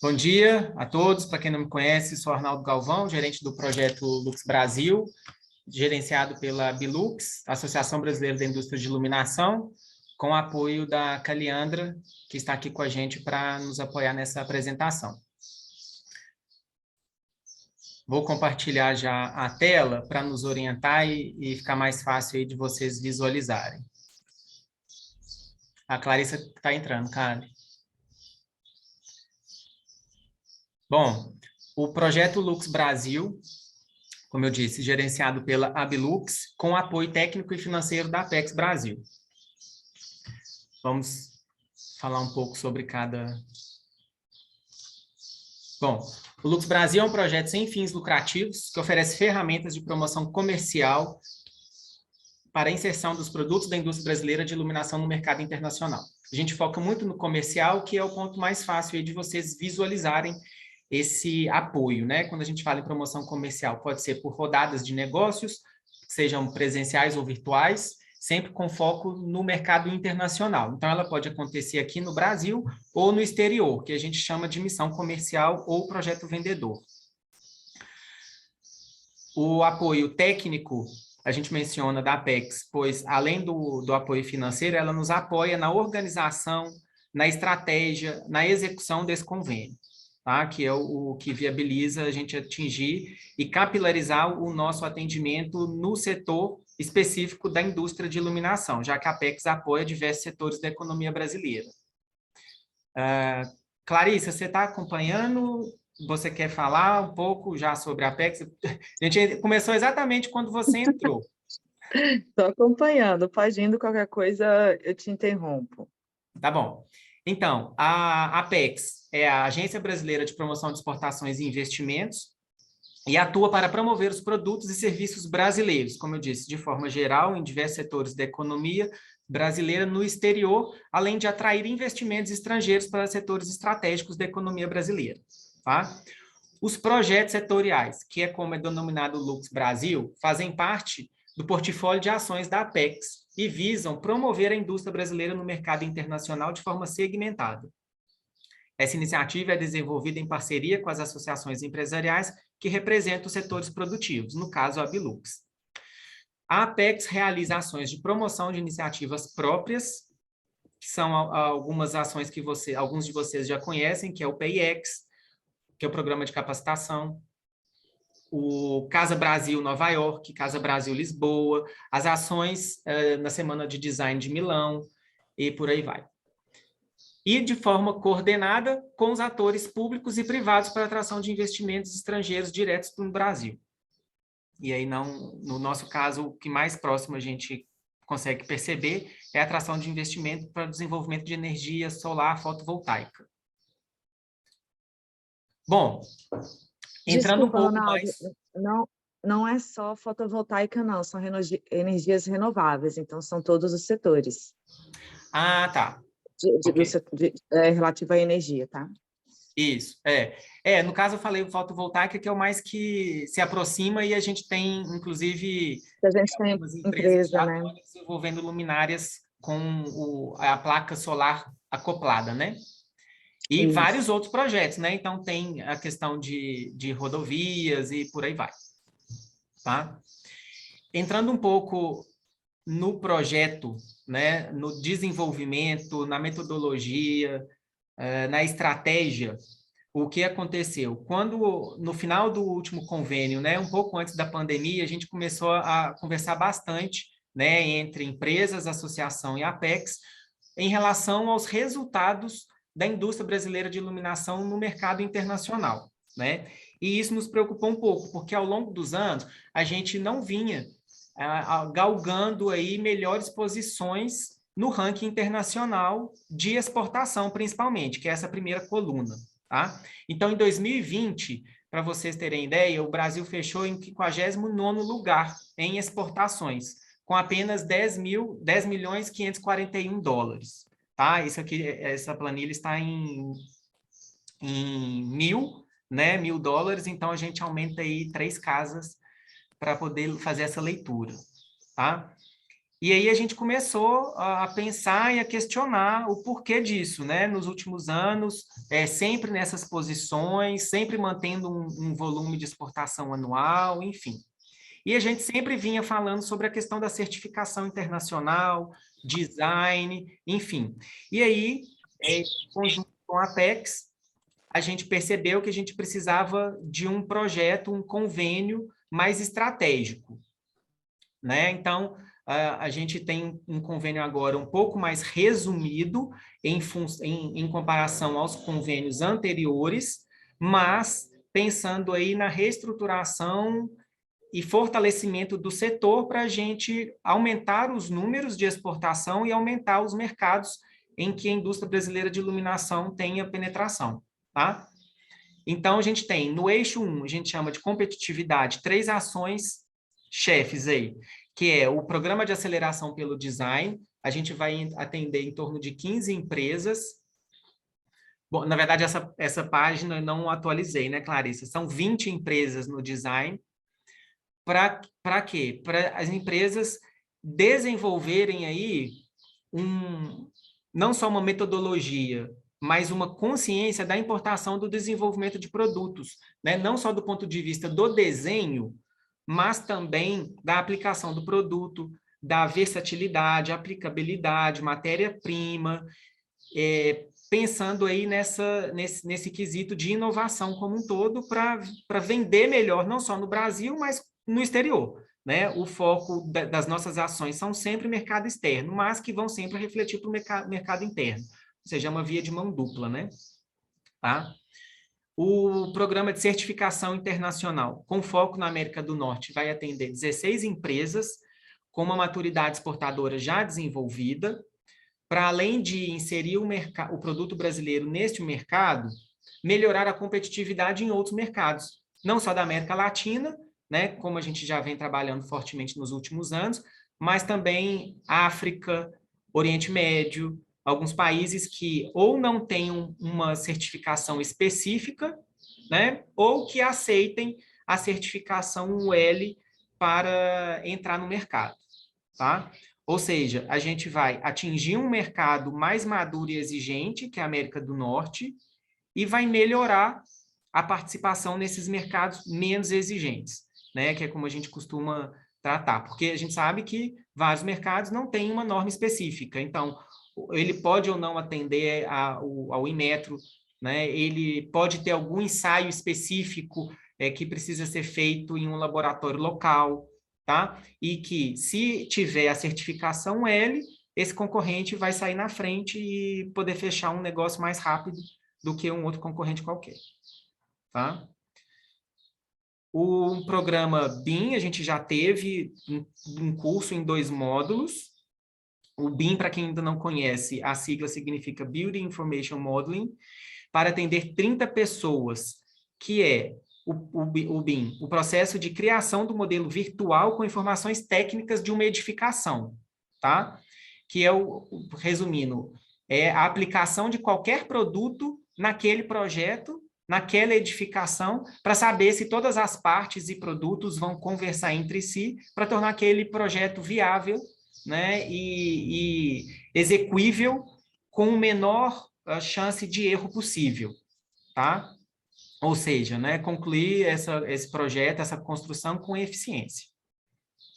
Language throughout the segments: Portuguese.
Bom dia a todos. Para quem não me conhece, sou Arnaldo Galvão, gerente do projeto Lux Brasil, gerenciado pela Bilux, Associação Brasileira da Indústria de Iluminação, com o apoio da Caliandra, que está aqui com a gente para nos apoiar nessa apresentação. Vou compartilhar já a tela para nos orientar e ficar mais fácil aí de vocês visualizarem. A Clarissa está entrando, cara. Bom, o projeto Lux Brasil, como eu disse, gerenciado pela Abilux, com apoio técnico e financeiro da Apex Brasil. Vamos falar um pouco sobre cada... Bom, o Lux Brasil é um projeto sem fins lucrativos que oferece ferramentas de promoção comercial para a inserção dos produtos da indústria brasileira de iluminação no mercado internacional. A gente foca muito no comercial, que é o ponto mais fácil aí de vocês visualizarem esse apoio, né? Quando a gente fala em promoção comercial, pode ser por rodadas de negócios, sejam presenciais ou virtuais, sempre com foco no mercado internacional. Então, ela pode acontecer aqui no Brasil ou no exterior, que a gente chama de missão comercial ou projeto vendedor. O apoio técnico, a gente menciona da Apex, pois, além do apoio financeiro, ela nos apoia na organização, na estratégia, na execução desse convênio. Tá? Que é o que viabiliza a gente atingir e capilarizar o nosso atendimento no setor específico da indústria de iluminação, já que a Apex apoia diversos setores da economia brasileira. Clarissa, você está acompanhando? Você quer falar um pouco já sobre a Apex? A gente começou exatamente quando você entrou. Estou acompanhando, pode indo, qualquer coisa eu te interrompo. Tá bom. Então, a Apex é a Agência Brasileira de Promoção de Exportações e Investimentos e atua para promover os produtos e serviços brasileiros, como eu disse, de forma geral, em diversos setores da economia brasileira no exterior, além de atrair investimentos estrangeiros para setores estratégicos da economia brasileira. Tá? Os projetos setoriais, que é como é denominado o Lux Brasil, fazem parte do portfólio de ações da Apex e visam promover a indústria brasileira no mercado internacional de forma segmentada. Essa iniciativa é desenvolvida em parceria com as associações empresariais que representam os setores produtivos, no caso a Bilux. A Apex realiza ações de promoção de iniciativas próprias, que são algumas ações que alguns de vocês já conhecem, que é o PayEx, que é o programa de capacitação, o Casa Brasil Nova York, Casa Brasil Lisboa, as ações na Semana de Design de Milão, e por aí vai. E de forma coordenada com os atores públicos e privados para a atração de investimentos estrangeiros diretos no Brasil. E aí, no nosso caso, o que mais próximo a gente consegue perceber é a atração de investimento para o desenvolvimento de energia solar fotovoltaica. Bom, entrando Desculpa, um pouco Ronaldo, mais... não é só fotovoltaica, não, são energias renováveis, então são todos os setores. Ah, tá. Okay. Relativo à energia, tá? Isso, no caso eu falei o fotovoltaica, que é o mais que se aproxima e a gente tem, inclusive, a gente tem algumas empresas empresa, já né? desenvolvendo luminárias com a placa solar acoplada, né? E Isso. vários outros projetos, né? Então tem a questão de rodovias e por aí vai, tá? Entrando um pouco no projeto, né? No desenvolvimento, na metodologia, na estratégia, o que aconteceu? Quando, no final do último convênio, né, um pouco antes da pandemia, a gente começou a conversar bastante, né, entre empresas, associação e Apex, em relação aos resultados da indústria brasileira de iluminação no mercado internacional, né? E isso nos preocupou um pouco, porque ao longo dos anos, a gente não vinha galgando aí melhores posições no ranking internacional de exportação, principalmente, que é essa primeira coluna. Tá? Então, em 2020, para vocês terem ideia, o Brasil fechou em 59º lugar em exportações, com apenas 10.541 dólares. Tá? Isso aqui, essa planilha está em mil, né? $1.000, então a gente aumenta aí 3 casas para poder fazer essa leitura. Tá? E aí a gente começou a pensar e a questionar o porquê disso, né? Nos últimos anos, sempre nessas posições, sempre mantendo um volume de exportação anual, enfim. E a gente sempre vinha falando sobre a questão da certificação internacional, design, enfim. E aí, em conjunto com a Apex, a gente percebeu que a gente precisava de um projeto, um convênio mais estratégico, né? Então, a gente tem um convênio agora um pouco mais resumido em comparação aos convênios anteriores, mas pensando aí na reestruturação e fortalecimento do setor para a gente aumentar os números de exportação e aumentar os mercados em que a indústria brasileira de iluminação tenha penetração, tá? Então, a gente tem, no eixo 1, a gente chama de competitividade, 3 ações chefes aí, que é o programa de aceleração pelo design, a gente vai atender em torno de 15 empresas. Bom, na verdade, essa página eu não atualizei, né, Clarissa? São 20 empresas no design. Para quê? Para as empresas desenvolverem aí não só uma metodologia, mas uma consciência da importação do desenvolvimento de produtos, né? Não só do ponto de vista do desenho, mas também da aplicação do produto, da versatilidade, aplicabilidade, matéria-prima, pensando aí nesse quesito de inovação como um todo para vender melhor, não só no Brasil, mas no exterior. Né? O foco das nossas ações são sempre mercado externo, mas que vão sempre refletir para o mercado interno. Ou seja, é uma via de mão dupla, né? Tá? O programa de certificação internacional, com foco na América do Norte, vai atender 16 empresas com uma maturidade exportadora já desenvolvida, para além de inserir o produto brasileiro neste mercado, melhorar a competitividade em outros mercados, não só da América Latina, né, como a gente já vem trabalhando fortemente nos últimos anos, mas também África, Oriente Médio, alguns países que ou não têm uma certificação específica, né, ou que aceitem a certificação UL para entrar no mercado, tá? Ou seja, a gente vai atingir um mercado mais maduro e exigente, que é a América do Norte, e vai melhorar a participação nesses mercados menos exigentes, né? Que é como a gente costuma tratar, porque a gente sabe que vários mercados não têm uma norma específica, então ele pode ou não atender ao Inmetro, né? Ele pode ter algum ensaio específico que precisa ser feito em um laboratório local, tá? E que, se tiver a certificação L, esse concorrente vai sair na frente e poder fechar um negócio mais rápido do que um outro concorrente qualquer, tá? O programa BIM, a gente já teve um curso em 2 módulos. O BIM, para quem ainda não conhece, a sigla significa Building Information Modeling, para atender 30 pessoas, que é o BIM, o processo de criação do modelo virtual com informações técnicas de uma edificação, tá? Que é resumindo, é a aplicação de qualquer produto naquele projeto, naquela edificação, para saber se todas as partes e produtos vão conversar entre si, para tornar aquele projeto viável, né, e execuível com o menor chance de erro possível, tá? Ou seja, né, concluir esse projeto, essa construção com eficiência,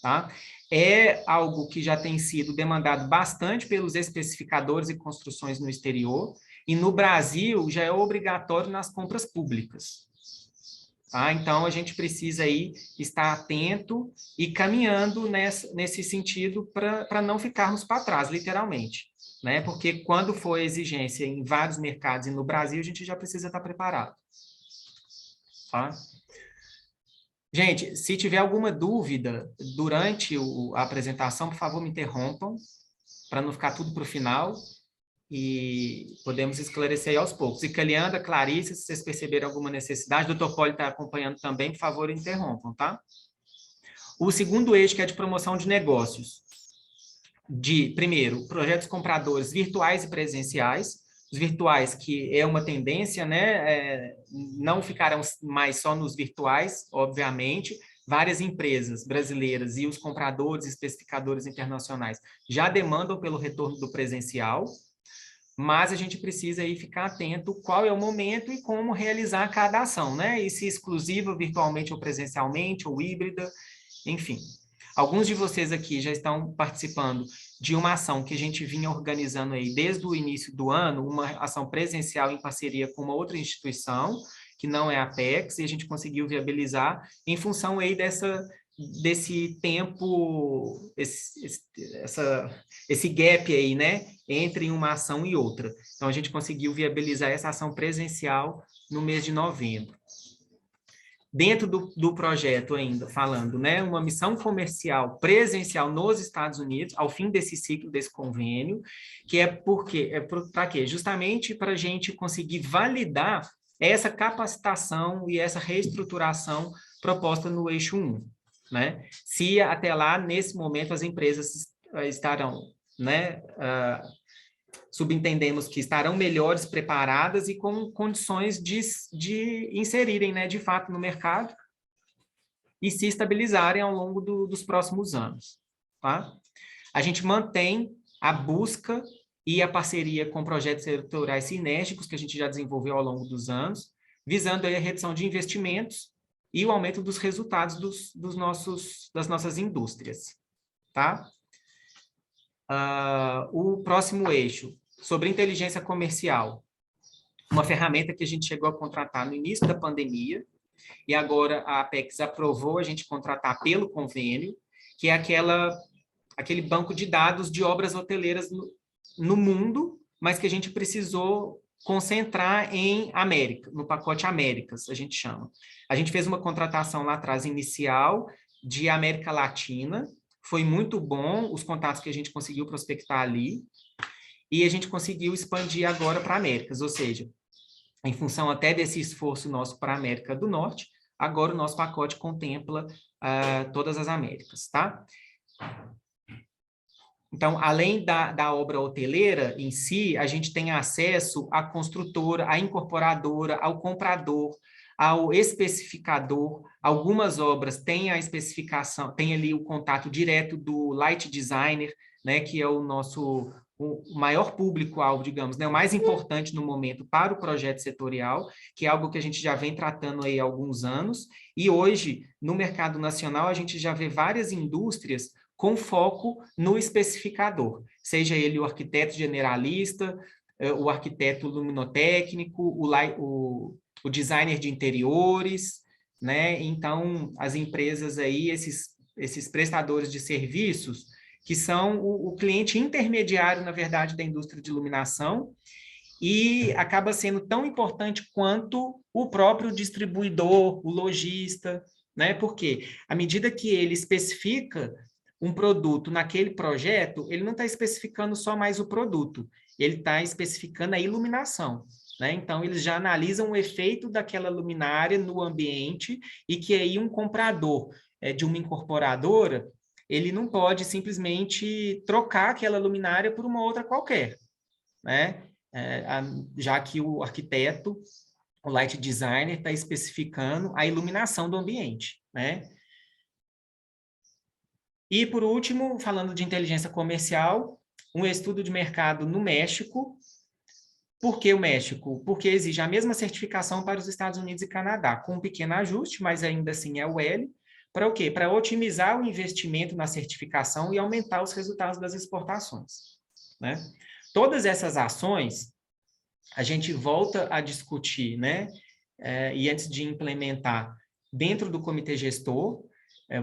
tá? É algo que já tem sido demandado bastante pelos especificadores e construções no exterior, e no Brasil já é obrigatório nas compras públicas. Tá? Então, a gente precisa aí estar atento e caminhando nesse sentido para não ficarmos para trás, literalmente. Né? Porque quando for exigência em vários mercados e no Brasil, a gente já precisa estar preparado. Tá? Gente, se tiver alguma dúvida durante a apresentação, por favor, me interrompam, para não ficar tudo para o final, e podemos esclarecer aí aos poucos. E Calianda, Clarice, se vocês perceberem alguma necessidade, o Dr. Poli está acompanhando também, por favor, interrompam, tá? O segundo eixo, que é de promoção de negócios. Primeiro, projetos compradores virtuais e presenciais. Os virtuais, que é uma tendência, né? Não ficarão mais só nos virtuais, obviamente, várias empresas brasileiras e os compradores e especificadores internacionais já demandam pelo retorno do presencial, mas a gente precisa aí ficar atento qual é o momento e como realizar cada ação, né? E se exclusiva virtualmente ou presencialmente, ou híbrida, enfim. Alguns de vocês aqui já estão participando de uma ação que a gente vinha organizando aí desde o início do ano, uma ação presencial em parceria com uma outra instituição, que não é a Apex, e a gente conseguiu viabilizar em função aí desse tempo, esse gap aí, né, entre uma ação e outra. Então, a gente conseguiu viabilizar essa ação presencial no mês de novembro. Dentro do projeto ainda, falando, né, uma missão comercial presencial nos Estados Unidos, ao fim desse ciclo, desse convênio, que é para quê? Justamente para a gente conseguir validar essa capacitação e essa reestruturação proposta no eixo 1, né? Se até lá, nesse momento, as empresas estarão, né, subentendemos que estarão melhores preparadas e com condições de inserirem, né, de fato, no mercado e se estabilizarem ao longo dos próximos anos. Tá? A gente mantém a busca e a parceria com projetos eleitorais sinérgicos que a gente já desenvolveu ao longo dos anos, visando aí a redução de investimentos e o aumento dos resultados das nossas indústrias. Tá? O próximo eixo, sobre inteligência comercial, uma ferramenta que a gente chegou a contratar no início da pandemia, e agora a Apex aprovou a gente contratar pelo convênio, que é aquele banco de dados de obras hoteleiras no mundo, mas que a gente precisou concentrar em América, no pacote Américas, a gente chama. A gente fez uma contratação lá atrás inicial de América Latina, foi muito bom os contatos que a gente conseguiu prospectar ali, e a gente conseguiu expandir agora para Américas, ou seja, em função até desse esforço nosso para a América do Norte, agora o nosso pacote contempla todas as Américas, tá? Então, além da obra hoteleira em si, a gente tem acesso à construtora, à incorporadora, ao comprador, ao especificador. Algumas obras têm a especificação, tem ali o contato direto do light designer, né, que é o maior público-alvo, digamos, né, o mais importante no momento para o projeto setorial, que é algo que a gente já vem tratando aí há alguns anos, e hoje, no mercado nacional, a gente já vê várias indústrias com foco no especificador, seja ele o arquiteto generalista, o arquiteto luminotécnico, o designer de interiores, né? Então, as empresas aí, esses prestadores de serviços, que são o cliente intermediário, na verdade, da indústria de iluminação, e acaba sendo tão importante quanto o próprio distribuidor, o lojista, né? Porque à medida que ele especifica um produto naquele projeto, ele não está especificando só mais o produto, ele está especificando a iluminação, né? Então, eles já analisam o efeito daquela luminária no ambiente e que aí um comprador de uma incorporadora, ele não pode simplesmente trocar aquela luminária por uma outra qualquer, né? Já que o arquiteto, o light designer, está especificando a iluminação do ambiente, né? E, por último, falando de inteligência comercial, um estudo de mercado no México. Por que o México? Porque exige a mesma certificação para os Estados Unidos e Canadá, com um pequeno ajuste, mas ainda assim é o L. Para o quê? Para otimizar o investimento na certificação e aumentar os resultados das exportações, né? Todas essas ações, a gente volta a discutir, né? E antes de implementar dentro do comitê gestor,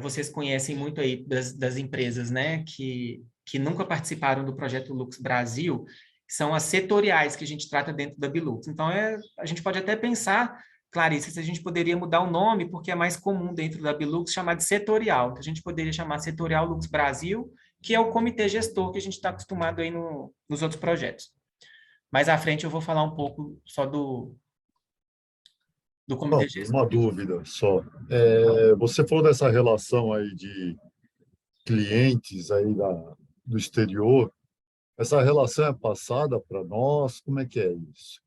vocês conhecem muito aí das empresas, né, que nunca participaram do projeto Lux Brasil, que são as setoriais que a gente trata dentro da Bilux. Então, a gente pode até pensar, Clarice, se a gente poderia mudar o nome, porque é mais comum dentro da Bilux chamar de setorial. Então, a gente poderia chamar Setorial Lux Brasil, que é o comitê gestor que a gente está acostumado aí nos outros projetos. Mais à frente eu vou falar um pouco só do comitê gestor. Uma dúvida só. Você falou dessa relação aí de clientes aí do exterior. Essa relação é passada para nós? Como é que é isso?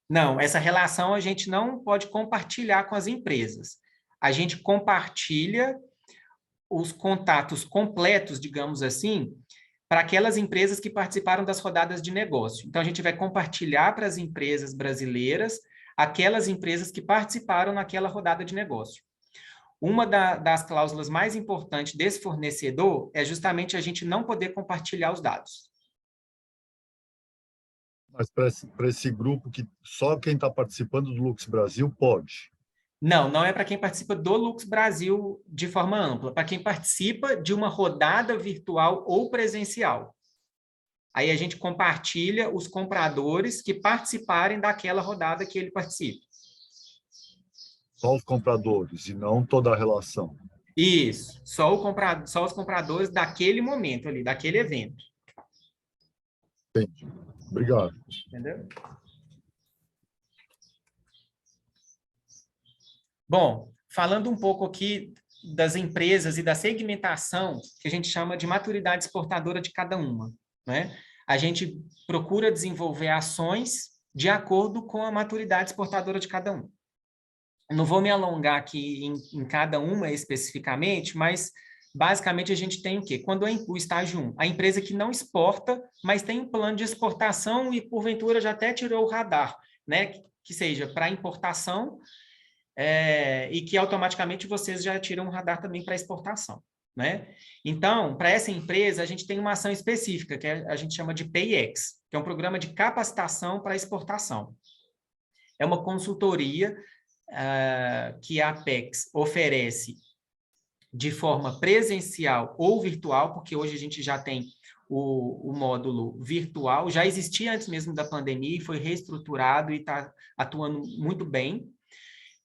Não, essa relação a gente não pode compartilhar com as empresas. a gente compartilha os contatos completos, digamos assim, para aquelas empresas que participaram das rodadas de negócio. Então, a gente vai compartilhar para as empresas brasileiras aquelas empresas que participaram naquela rodada de negócio. Uma das cláusulas mais importantes desse fornecedor é justamente a gente não poder compartilhar os dados. Mas para esse grupo que só quem está participando do Lux Brasil pode? Não, não é para quem participa do Lux Brasil de forma ampla, para quem participa de uma rodada virtual ou presencial. Aí a gente compartilha os compradores que participarem daquela rodada que ele participa. Só os compradores e não toda a relação. Isso, só os compradores daquele momento ali, daquele evento. Entendi. Obrigado. Entendeu? Bom, falando um pouco aqui das empresas e da segmentação que a gente chama de maturidade exportadora de cada uma, né? A gente procura desenvolver ações de acordo com a maturidade exportadora de cada um. Não vou me alongar aqui em cada uma especificamente, mas basicamente a gente tem o quê? Quando é o estágio 1, a empresa que não exporta, mas tem um plano de exportação e porventura já até tirou o radar, né? Que seja para importação, e que automaticamente vocês já tiram um radar também para exportação, né? Então, para essa empresa, a gente tem uma ação específica, que a gente chama de PayEx, que é um programa de capacitação para exportação. É uma consultoria que a Apex oferece de forma presencial ou virtual, porque hoje a gente já tem o módulo virtual, já existia antes mesmo da pandemia e foi reestruturado e está atuando muito bem,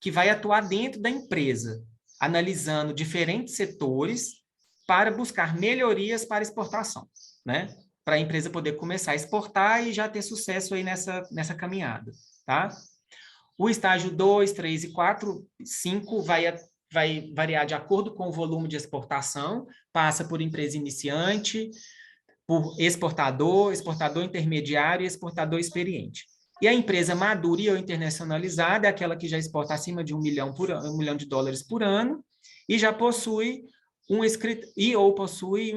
que vai atuar dentro da empresa, analisando diferentes setores para buscar melhorias para exportação, né? Para a empresa poder começar a exportar e já ter sucesso aí nessa caminhada, tá? O estágio 2, 3 e 4, 5 vai variar de acordo com o volume de exportação, passa por empresa iniciante, por exportador, exportador intermediário e exportador experiente. E a empresa madura e ou internacionalizada é aquela que já exporta acima de $1 milhão por ano e já possui um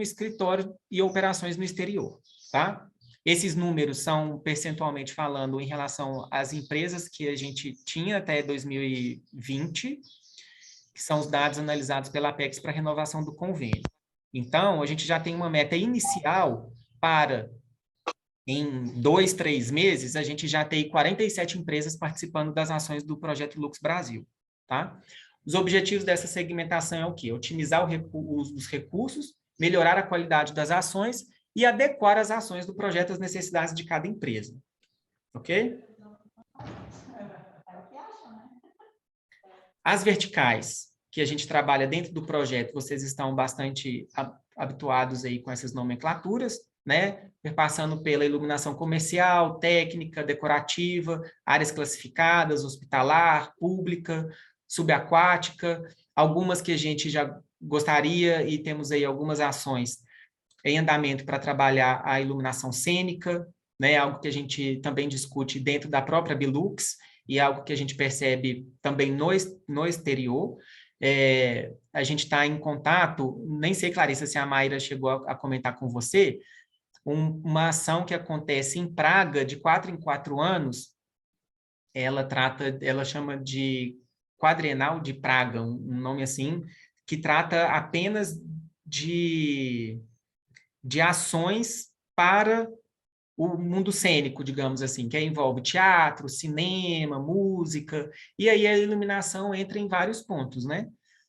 escritório e operações no exterior, tá? Esses números são, percentualmente falando, em relação às empresas que a gente tinha até 2020, que são os dados analisados pela Apex para renovação do convênio. Então, a gente já tem uma meta inicial para, em 2, 3 meses, a gente já tem 47 empresas participando das ações do projeto Lux Brasil, tá? Os objetivos dessa segmentação é o quê? Otimizar os recursos, melhorar a qualidade das ações e adequar as ações do projeto às necessidades de cada empresa. Ok? As verticais que a gente trabalha dentro do projeto, vocês estão bastante habituados aí com essas nomenclaturas, né? Passando pela iluminação comercial, técnica, decorativa, áreas classificadas, hospitalar, pública, subaquática, algumas que a gente já gostaria e temos aí algumas ações em andamento para trabalhar a iluminação cênica, né? Algo que a gente também discute dentro da própria Bilux e algo que a gente percebe também no exterior. A gente está em contato, nem sei, Clarissa, se a Mayra chegou a comentar com você, uma ação que acontece em Praga de 4 em 4 anos, ela chama de Quadrienal de Praga, um nome assim, que trata apenas de ações para o mundo cênico, digamos assim, que envolve teatro, cinema, música, e aí a iluminação entra em vários pontos, né?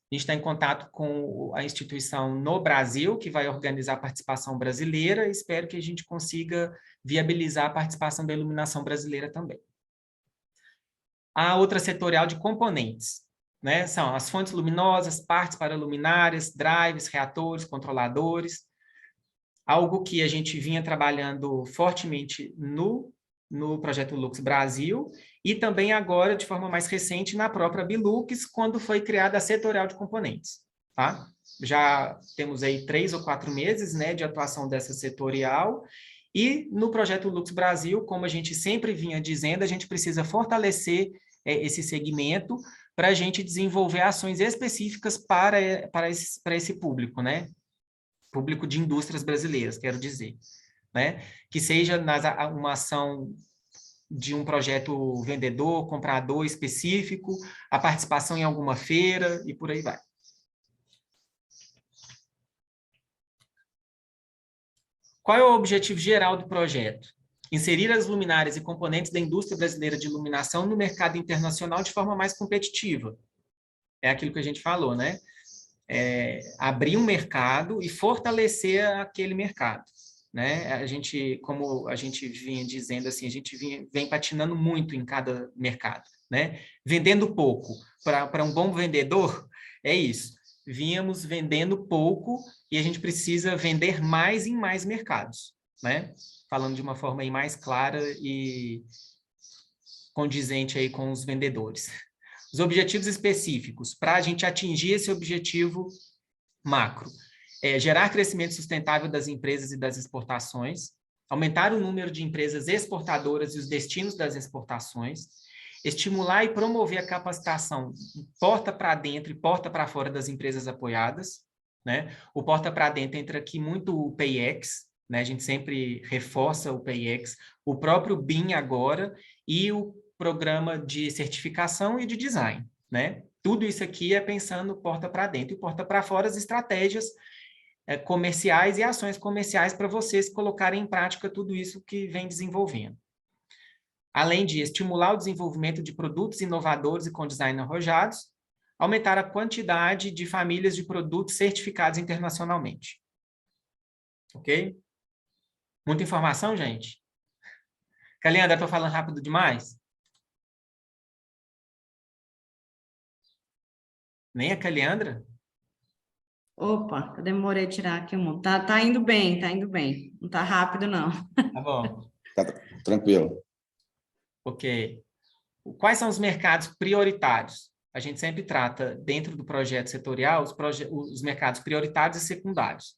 A gente está em contato com a instituição no Brasil, que vai organizar a participação brasileira, e espero que a gente consiga viabilizar a participação da iluminação brasileira também. A outra setorial de componentes, né? São as fontes luminosas, partes para luminárias, drives, reatores, controladores, algo que a gente vinha trabalhando fortemente no projeto Lux Brasil e também agora, de forma mais recente, na própria Bilux, quando foi criada a setorial de componentes, tá? Já temos aí 3 ou 4 meses, né, de atuação dessa setorial e no projeto Lux Brasil, como a gente sempre vinha dizendo, a gente precisa fortalecer esse segmento para a gente desenvolver ações específicas para esse público, né? Público de indústrias brasileiras, quero dizer, né? Que seja uma ação de um projeto vendedor, comprador específico, a participação em alguma feira e por aí vai. Qual é o objetivo geral do projeto? Inserir as luminárias e componentes da indústria brasileira de iluminação no mercado internacional de forma mais competitiva. É aquilo que a gente falou, né? Abrir um mercado e fortalecer aquele mercado, né? A gente, como a gente vinha dizendo assim, a gente vem patinando muito em cada mercado, né? Vendendo pouco. Para um bom vendedor, é isso. Vínhamos vendendo pouco e a gente precisa vender mais em mais mercados, né? Falando de uma forma aí mais clara e condizente aí com os vendedores. Os objetivos específicos, para a gente atingir esse objetivo macro, gerar crescimento sustentável das empresas e das exportações, aumentar o número de empresas exportadoras e os destinos das exportações, estimular e promover a capacitação porta para dentro e porta para fora das empresas apoiadas, né? O porta para dentro entra aqui muito o PayEx, né? A gente sempre reforça o PayEx, o próprio BIM agora e o programa de certificação e de design, né? Tudo isso aqui é pensando porta para dentro e porta para fora as estratégias comerciais e ações comerciais para vocês colocarem em prática tudo isso que vem desenvolvendo. Além de estimular o desenvolvimento de produtos inovadores e com design arrojados, aumentar a quantidade de famílias de produtos certificados internacionalmente. Ok? Muita informação, gente? Caliandra, estou falando rápido demais? Nem a Caliandra? Opa, eu demorei a tirar aqui um. Tá indo bem, tá indo bem. Não tá rápido, não. Tá bom. Tá tranquilo. Ok. Quais são os mercados prioritários? A gente sempre trata, dentro do projeto setorial, os mercados prioritários e secundários.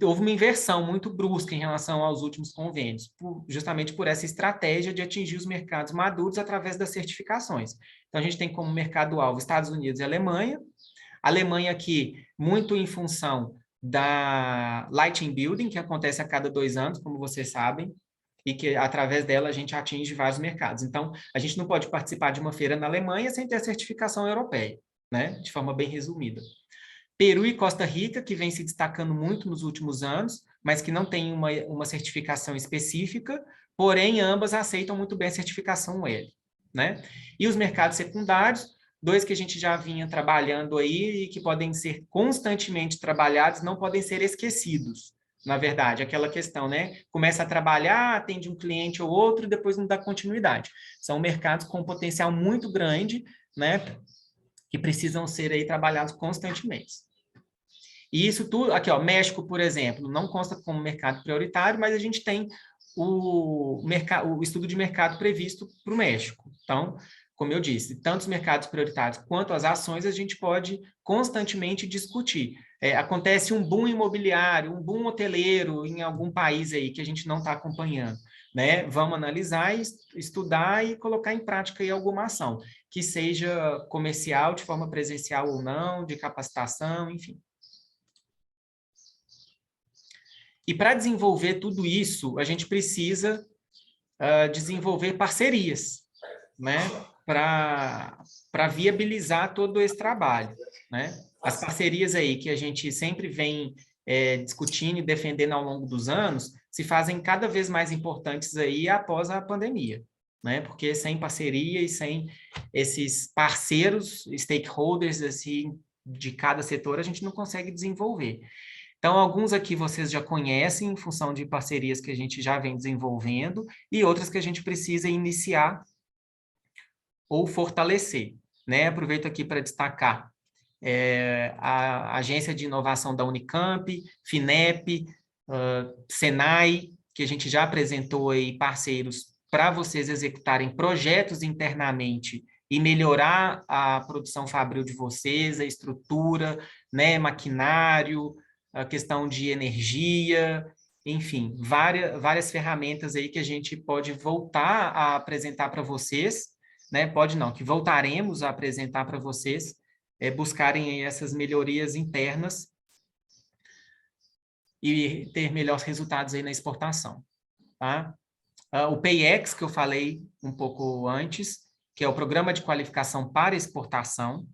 Houve uma inversão muito brusca em relação aos últimos convênios, justamente por essa estratégia de atingir os mercados maduros através das certificações. Então, a gente tem como mercado-alvo Estados Unidos e Alemanha. Alemanha aqui, muito em função da Lighting Building, que acontece a cada 2 anos, como vocês sabem, e que, através dela, a gente atinge vários mercados. Então, a gente não pode participar de uma feira na Alemanha sem ter a certificação europeia, né? De forma bem resumida. Peru e Costa Rica, que vem se destacando muito nos últimos anos, mas que não tem uma certificação específica, porém, ambas aceitam muito bem a certificação L, né? E os mercados secundários, 2 que a gente já vinha trabalhando aí e que podem ser constantemente trabalhados, não podem ser esquecidos, na verdade, aquela questão, né? Começa a trabalhar, atende um cliente ou outro, depois não dá continuidade. São mercados com potencial muito grande, né? Que precisam ser aí trabalhados constantemente. E isso tudo, aqui ó, México, por exemplo, não consta como mercado prioritário, mas a gente tem o estudo de mercado previsto para o México. Então, como eu disse, tanto os mercados prioritários quanto as ações a gente pode constantemente discutir. Acontece um boom imobiliário, um boom hoteleiro em algum país aí que a gente não está acompanhando, né? Vamos analisar, estudar e colocar em prática aí alguma ação, que seja comercial, de forma presencial ou não, de capacitação, enfim. E para desenvolver tudo isso, a gente precisa desenvolver parcerias, né? Para viabilizar todo esse trabalho, né? As parcerias aí que a gente sempre vem discutindo e defendendo ao longo dos anos se fazem cada vez mais importantes aí após a pandemia, né? Porque sem parceria e sem esses parceiros, stakeholders assim, de cada setor, a gente não consegue desenvolver. Então, alguns aqui vocês já conhecem em função de parcerias que a gente já vem desenvolvendo e outras que a gente precisa iniciar ou fortalecer, né? Aproveito aqui para destacar a Agência de Inovação da Unicamp, FINEP, Senai, que a gente já apresentou aí parceiros para vocês executarem projetos internamente e melhorar a produção fabril de vocês, a estrutura, né, maquinário, a questão de energia, enfim, várias ferramentas aí que a gente pode voltar a apresentar para vocês, né? Pode não, que voltaremos a apresentar para vocês, buscarem aí essas melhorias internas e ter melhores resultados aí na exportação, tá? O PayEx, que eu falei um pouco antes, que é o Programa de Qualificação para Exportação.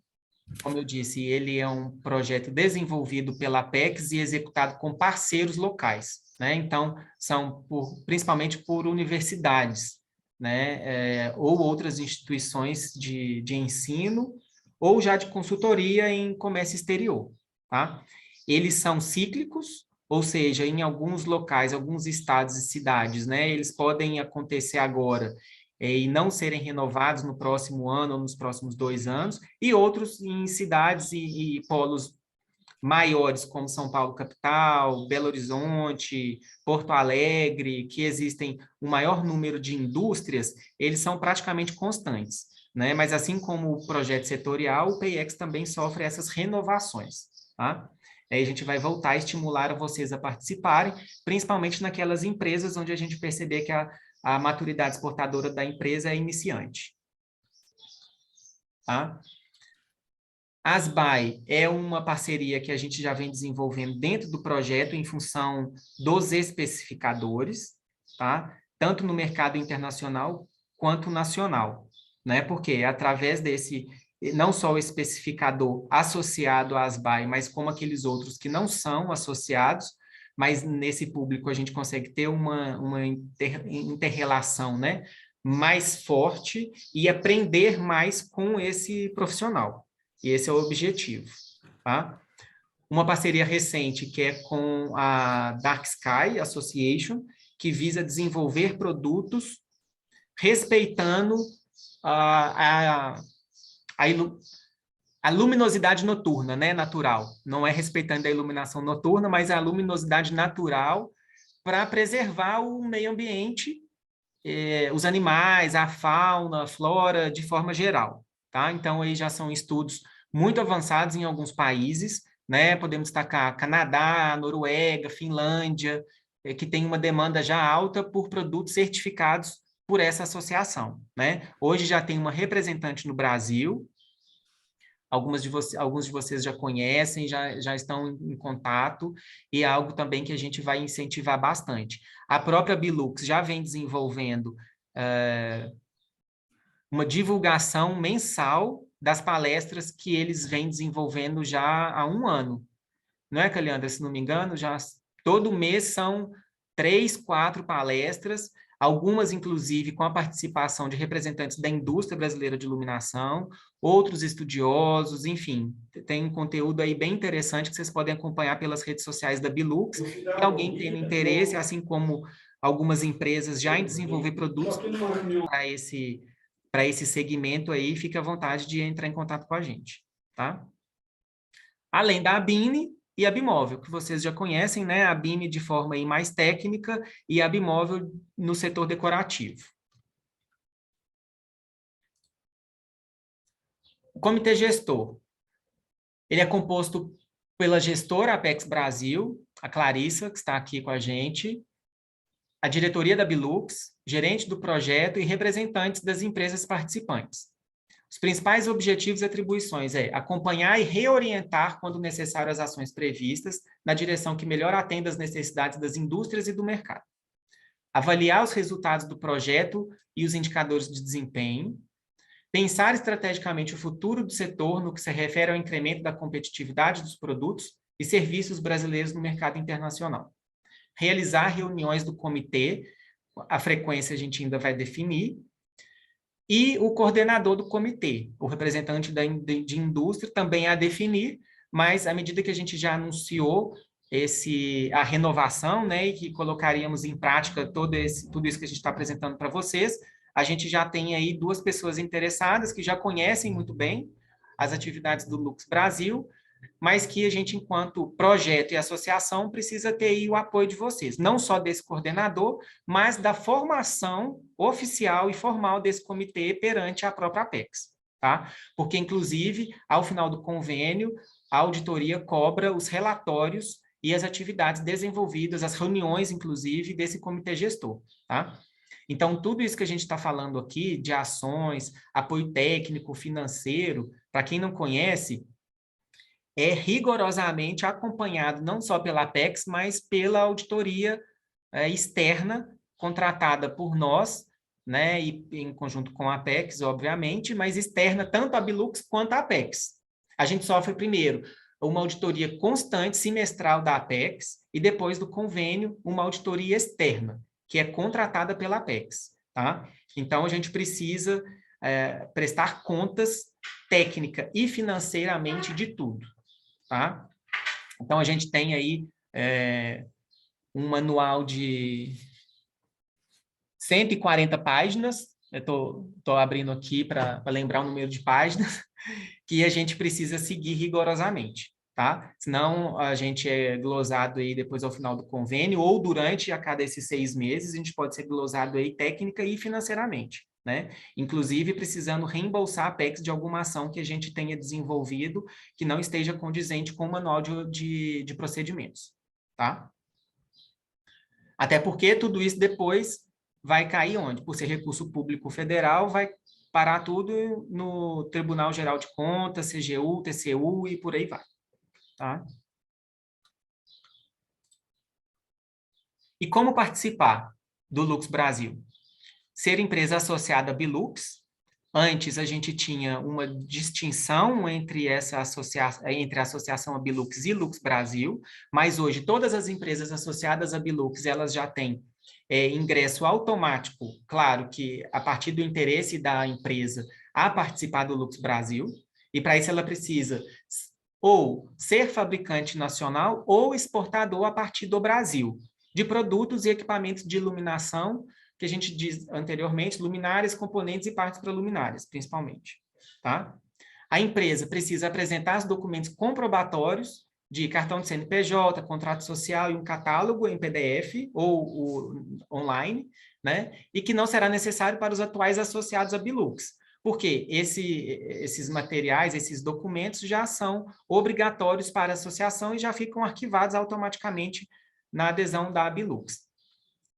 Como eu disse, ele é um projeto desenvolvido pela Apex e executado com parceiros locais, né? Então, são principalmente por universidades, né? Ou outras instituições de ensino, ou já de consultoria em comércio exterior, tá? Eles são cíclicos, ou seja, em alguns locais, alguns estados e cidades, né? Eles podem acontecer agora e não serem renovados no próximo ano ou nos próximos 2 anos, e outros em cidades e polos maiores, como São Paulo capital, Belo Horizonte, Porto Alegre, que existem um maior número de indústrias, eles são praticamente constantes, né? Mas assim como o projeto setorial, o PayEx também sofre essas renovações, tá? Aí a gente vai voltar a estimular vocês a participarem, principalmente naquelas empresas onde a gente perceber que a maturidade exportadora da empresa é iniciante. Tá? A ASBAI é uma parceria que a gente já vem desenvolvendo dentro do projeto em função dos especificadores, tá? Tanto no mercado internacional quanto nacional, né? Porque é através desse, não só o especificador associado à ASBAI, mas como aqueles outros que não são associados, mas nesse público a gente consegue ter uma inter-relação, né? Mais forte e aprender mais com esse profissional. E esse é o objetivo, tá? Uma parceria recente que é com a Dark Sky Association, que visa desenvolver produtos respeitando a luminosidade noturna, né, natural. Não é respeitando a iluminação noturna, mas a luminosidade natural para preservar o meio ambiente, os animais, a fauna, a flora, de forma geral, tá? Então, aí já são estudos muito avançados em alguns países, né? Podemos destacar Canadá, Noruega, Finlândia, que tem uma demanda já alta por produtos certificados por essa associação, né? Hoje já tem uma representante no Brasil, alguns de vocês já conhecem, já estão em contato, e é algo também que a gente vai incentivar bastante. A própria Bilux já vem desenvolvendo uma divulgação mensal das palestras que eles vêm desenvolvendo já há 1 ano. Não é, Caliandra? Se não me engano, já todo mês são 3, 4 palestras, algumas, inclusive, com a participação de representantes da indústria brasileira de iluminação, outros estudiosos, enfim, tem um conteúdo aí bem interessante que vocês podem acompanhar pelas redes sociais da Bilux. Se alguém tem interesse, assim como algumas empresas já em desenvolver produtos para esse segmento aí, fique à vontade de entrar em contato com a gente, tá? Além da ABINE e a Bimóvel, que vocês já conhecem, né? A ABINE de forma aí mais técnica e a Bimóvel no setor decorativo. O comitê gestor, ele é composto pela gestora Apex Brasil, a Clarissa, que está aqui com a gente, a diretoria da Bilux, gerente do projeto e representantes das empresas participantes. Os principais objetivos e atribuições é acompanhar e reorientar, quando necessário, as ações previstas na direção que melhor atenda às necessidades das indústrias e do mercado. Avaliar os resultados do projeto e os indicadores de desempenho. Pensar estrategicamente o futuro do setor no que se refere ao incremento da competitividade dos produtos e serviços brasileiros no mercado internacional. Realizar reuniões do comitê, a frequência a gente ainda vai definir, e o coordenador do comitê, o representante de indústria, também a definir, mas à medida que a gente já anunciou a renovação, né, e que colocaríamos em prática tudo isso que a gente está apresentando para vocês, a gente já tem aí 2 pessoas interessadas que já conhecem muito bem as atividades do Lux Brasil, mas que a gente, enquanto projeto e associação, precisa ter aí o apoio de vocês, não só desse coordenador, mas da formação oficial e formal desse comitê perante a própria Apex, tá? Porque, inclusive, ao final do convênio, a auditoria cobra os relatórios e as atividades desenvolvidas, as reuniões, inclusive, desse comitê gestor, tá? Então, tudo isso que a gente está falando aqui, de ações, apoio técnico, financeiro, para quem não conhece, é rigorosamente acompanhado não só pela Apex, mas pela auditoria externa, contratada por nós, né, e em conjunto com a Apex, obviamente, mas externa tanto a Bilux quanto a Apex. A gente sofre primeiro uma auditoria constante, semestral da Apex, e depois do convênio, uma auditoria externa, que é contratada pela Apex, tá? Então, a gente precisa prestar contas técnica e financeiramente de tudo, tá? Então, a gente tem aí um manual de 140 páginas, eu estou abrindo aqui para lembrar o número de páginas, que a gente precisa seguir rigorosamente, tá? Senão a gente é glosado aí depois ao final do convênio, ou durante a cada esses 6 meses, a gente pode ser glosado aí técnica e financeiramente, né? Inclusive precisando reembolsar a Apex de alguma ação que a gente tenha desenvolvido que não esteja condizente com o manual de procedimentos, tá? Até porque tudo isso depois vai cair onde? Por ser recurso público federal, vai parar tudo no Tribunal Geral de Contas, CGU, TCU e por aí vai. Tá? E como participar do Lux Brasil? Ser empresa associada à Bilux. Antes a gente tinha uma distinção entre a associação a Bilux e Lux Brasil, mas hoje todas as empresas associadas a Bilux, elas já têm ingresso automático, claro que a partir do interesse da empresa a participar do Lux Brasil, e para isso ela precisa ou ser fabricante nacional ou exportador a partir do Brasil, de produtos e equipamentos de iluminação, que a gente diz anteriormente, luminárias, componentes e partes para luminárias, principalmente. Tá? A empresa precisa apresentar os documentos comprobatórios de cartão de CNPJ, contrato social e um catálogo em PDF ou online, né? E que não será necessário para os atuais associados à Bilux. Porque esses materiais, esses documentos já são obrigatórios para a associação e já ficam arquivados automaticamente na adesão da Bilux.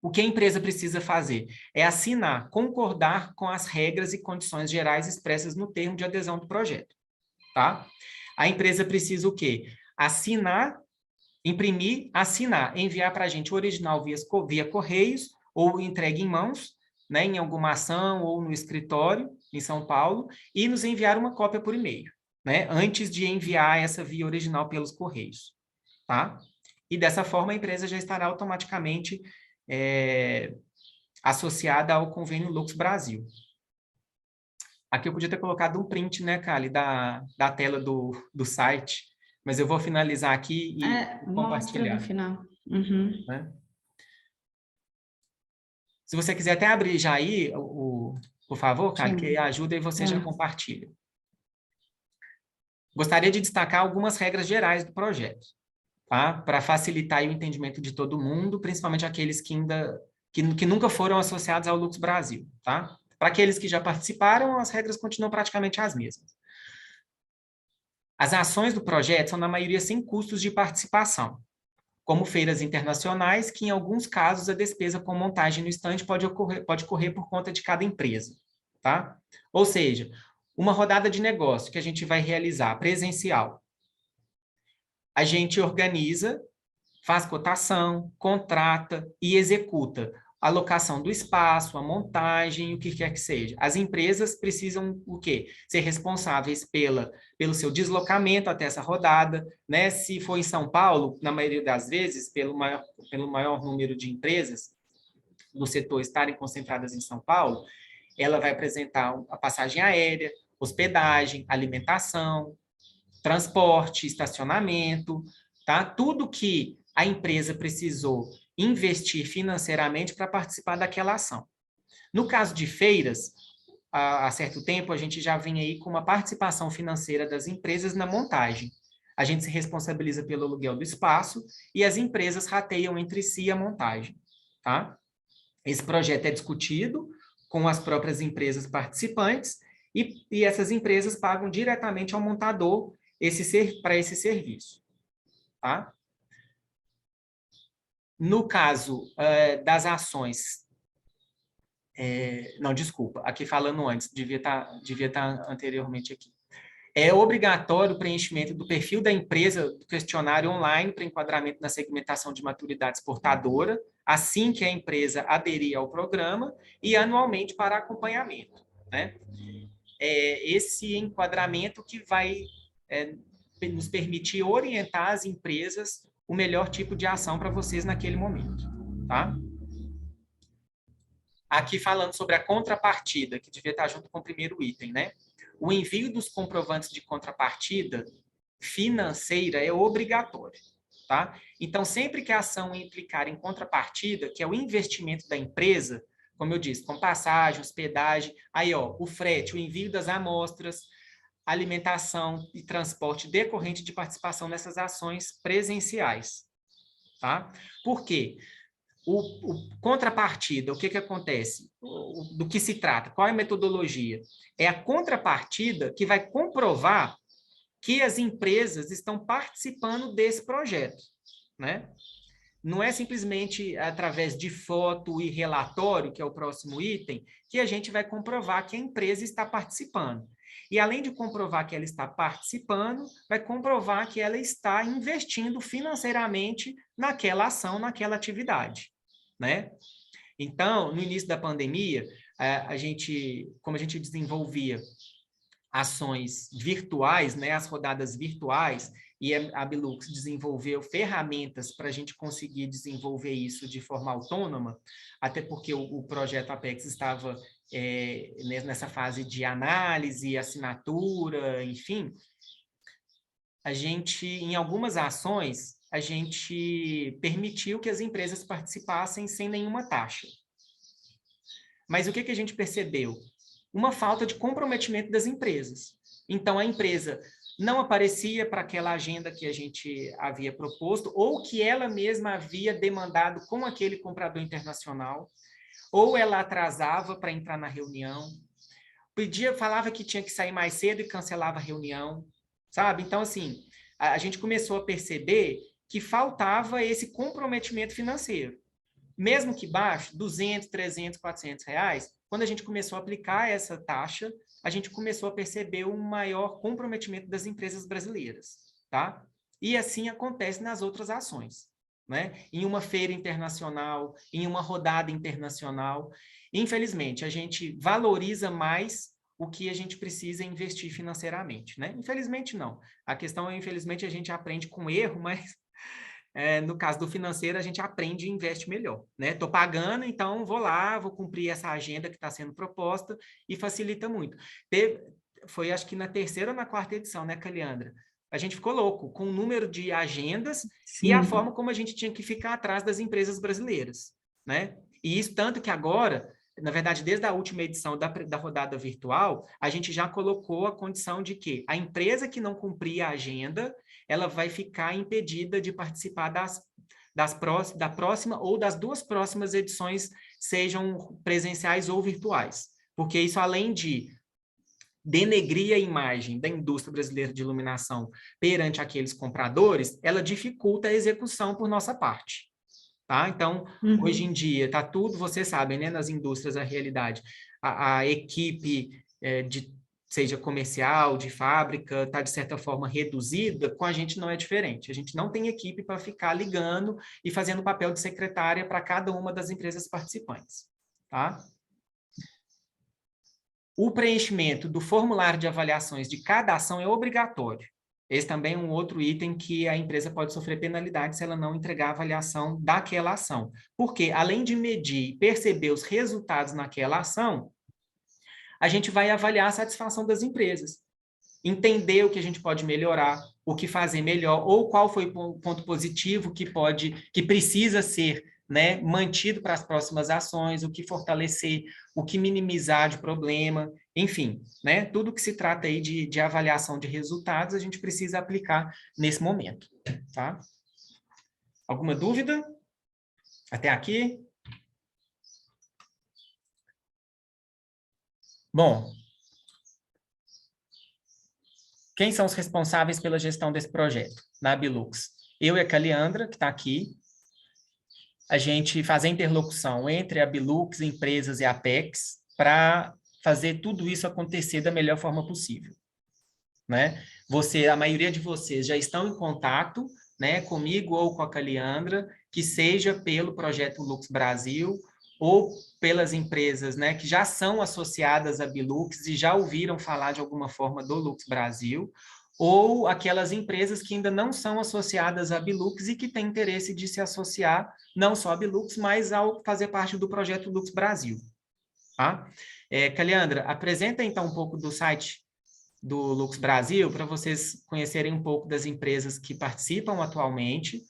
O que a empresa precisa fazer é assinar, concordar com as regras e condições gerais expressas no termo de adesão do projeto, tá? A empresa precisa o quê? Assinar, imprimir, assinar, enviar para a gente o original via correios ou entregue em mãos, né, em alguma ação ou no escritório em São Paulo, e nos enviar uma cópia por e-mail, né, antes de enviar essa via original pelos correios, tá? E dessa forma a empresa já estará automaticamente associada ao convênio Lux Brasil. Aqui eu podia ter colocado um print, né, Kali, da tela do site, mas eu vou finalizar aqui e mostra compartilhar. no final. Uhum. Né? Se você quiser até abrir já aí, por favor, Kali, que ajuda e você já compartilha. Gostaria de destacar algumas regras gerais do projeto, tá? Para facilitar o entendimento de todo mundo, principalmente aqueles que nunca foram associados ao Lux Brasil, tá? Para aqueles que já participaram, as regras continuam praticamente as mesmas. As ações do projeto são, na maioria, sem custos de participação, como feiras internacionais, que, em alguns casos, a despesa com montagem no estande pode correr por conta de cada empresa, tá? Ou seja, uma rodada de negócio que a gente vai realizar presencial. A gente organiza, faz cotação, contrata e executa a locação do espaço, a montagem, o que quer que seja. As empresas precisam o quê? Ser responsáveis pelo seu deslocamento até essa rodada, né? Se for em São Paulo, na maioria das vezes, pelo maior número de empresas do setor estarem concentradas em São Paulo, ela vai apresentar a passagem aérea, hospedagem, alimentação, transporte, estacionamento, tá? Tudo que a empresa precisou investir financeiramente para participar daquela ação. No caso de feiras, há certo tempo, a gente já vem aí com uma participação financeira das empresas na montagem. A gente se responsabiliza pelo aluguel do espaço e as empresas rateiam entre si a montagem, tá? Esse projeto é discutido com as próprias empresas participantes e essas empresas pagam diretamente ao montador para esse serviço, tá? No caso das ações Não, desculpa, aqui falando antes, devia estar anteriormente aqui. É obrigatório o preenchimento do perfil da empresa do questionário online para enquadramento na segmentação de maturidade exportadora, assim que a empresa aderir ao programa, e anualmente para acompanhamento, né? Esse enquadramento que vai nos permitir orientar as empresas o melhor tipo de ação para vocês naquele momento, tá? Aqui falando sobre a contrapartida, que devia estar junto com o primeiro item, né? O envio dos comprovantes de contrapartida financeira é obrigatório, tá? Então, sempre que a ação implicar em contrapartida, que é o investimento da empresa, como eu disse, com passagem, hospedagem, aí, ó, o frete, o envio das amostras, alimentação e transporte decorrente de participação nessas ações presenciais, tá? Por quê? O contrapartida, o que acontece? Do que se trata? Qual é a metodologia? É a contrapartida que vai comprovar que as empresas estão participando desse projeto, né? Não é simplesmente através de foto e relatório, que é o próximo item, que a gente vai comprovar que a empresa está participando. E além de comprovar que ela está participando, vai comprovar que ela está investindo financeiramente naquela ação, naquela atividade, né? Então, no início da pandemia, como a gente desenvolvia ações virtuais, né, as rodadas virtuais, e a Bilux desenvolveu ferramentas para a gente conseguir desenvolver isso de forma autônoma, até porque o projeto Apex estava nessa fase de análise, assinatura, enfim. A gente, em algumas ações, a gente permitiu que as empresas participassem sem nenhuma taxa. Mas o que a gente percebeu? Uma falta de comprometimento das empresas. Então, a empresa não aparecia para aquela agenda que a gente havia proposto, ou que ela mesma havia demandado com aquele comprador internacional, ou ela atrasava para entrar na reunião, falava que tinha que sair mais cedo e cancelava a reunião, sabe? Então, assim, a gente começou a perceber que faltava esse comprometimento financeiro. Mesmo que baixo, 200, 300, 400 reais, quando a gente começou a aplicar essa taxa, a gente começou a perceber um maior comprometimento das empresas brasileiras, tá? E assim acontece nas outras ações, né? Em uma feira internacional, em uma rodada internacional. Infelizmente, a gente valoriza mais o que a gente precisa investir financeiramente, né? Infelizmente, não. A questão é, infelizmente, a gente aprende com erro, mas no caso do financeiro, a gente aprende e investe melhor, né? Estou pagando, então vou lá, vou cumprir essa agenda que está sendo proposta e facilita muito. Foi, acho que na terceira ou na quarta edição, né, Caliandra? A gente ficou louco com o número de agendas e a forma como a gente tinha que ficar atrás das empresas brasileiras, né? E isso tanto que agora, na verdade, desde a última edição da rodada virtual, a gente já colocou a condição de que a empresa que não cumprir a agenda, ela vai ficar impedida de participar da próxima ou das duas próximas edições, sejam presenciais ou virtuais. Porque isso, além de denegrir a imagem da indústria brasileira de iluminação perante aqueles compradores, ela dificulta a execução por nossa parte. Tá? Então, hoje em dia, tá tudo, vocês sabem, né, nas indústrias, a realidade. A equipe seja comercial, de fábrica, está, de certa forma, reduzida, com a gente não é diferente. A gente não tem equipe para ficar ligando e fazendo papel de secretária para cada uma das empresas participantes. Tá? O preenchimento do formulário de avaliações de cada ação é obrigatório. Esse também é um outro item que a empresa pode sofrer penalidade se ela não entregar a avaliação daquela ação. Porque, além de medir e perceber os resultados naquela ação, a gente vai avaliar a satisfação das empresas. Entender o que a gente pode melhorar, o que fazer melhor, ou qual foi o ponto positivo que precisa ser, né, mantido para as próximas ações, o que fortalecer, o que minimizar de problema, enfim, né, tudo que se trata aí de avaliação de resultados, a gente precisa aplicar nesse momento, tá? Alguma dúvida? Até aqui? Bom, quem são os responsáveis pela gestão desse projeto na Bilux? Eu e a Caliandra, que está aqui. a gente fazer a interlocução entre a Bilux, empresas e a Apex para fazer tudo isso acontecer da melhor forma possível, né? A maioria de vocês já estão em contato, né, comigo ou com a Caliandra, que seja pelo projeto Lux Brasil ou pelas empresas, né, que já são associadas à Bilux e já ouviram falar de alguma forma do Lux Brasil, ou aquelas empresas que ainda não são associadas à Bilux e que têm interesse de se associar não só à Bilux, mas ao fazer parte do projeto Lux Brasil. Tá? Caliandra, apresenta então um pouco do site do Lux Brasil para vocês conhecerem um pouco das empresas que participam atualmente,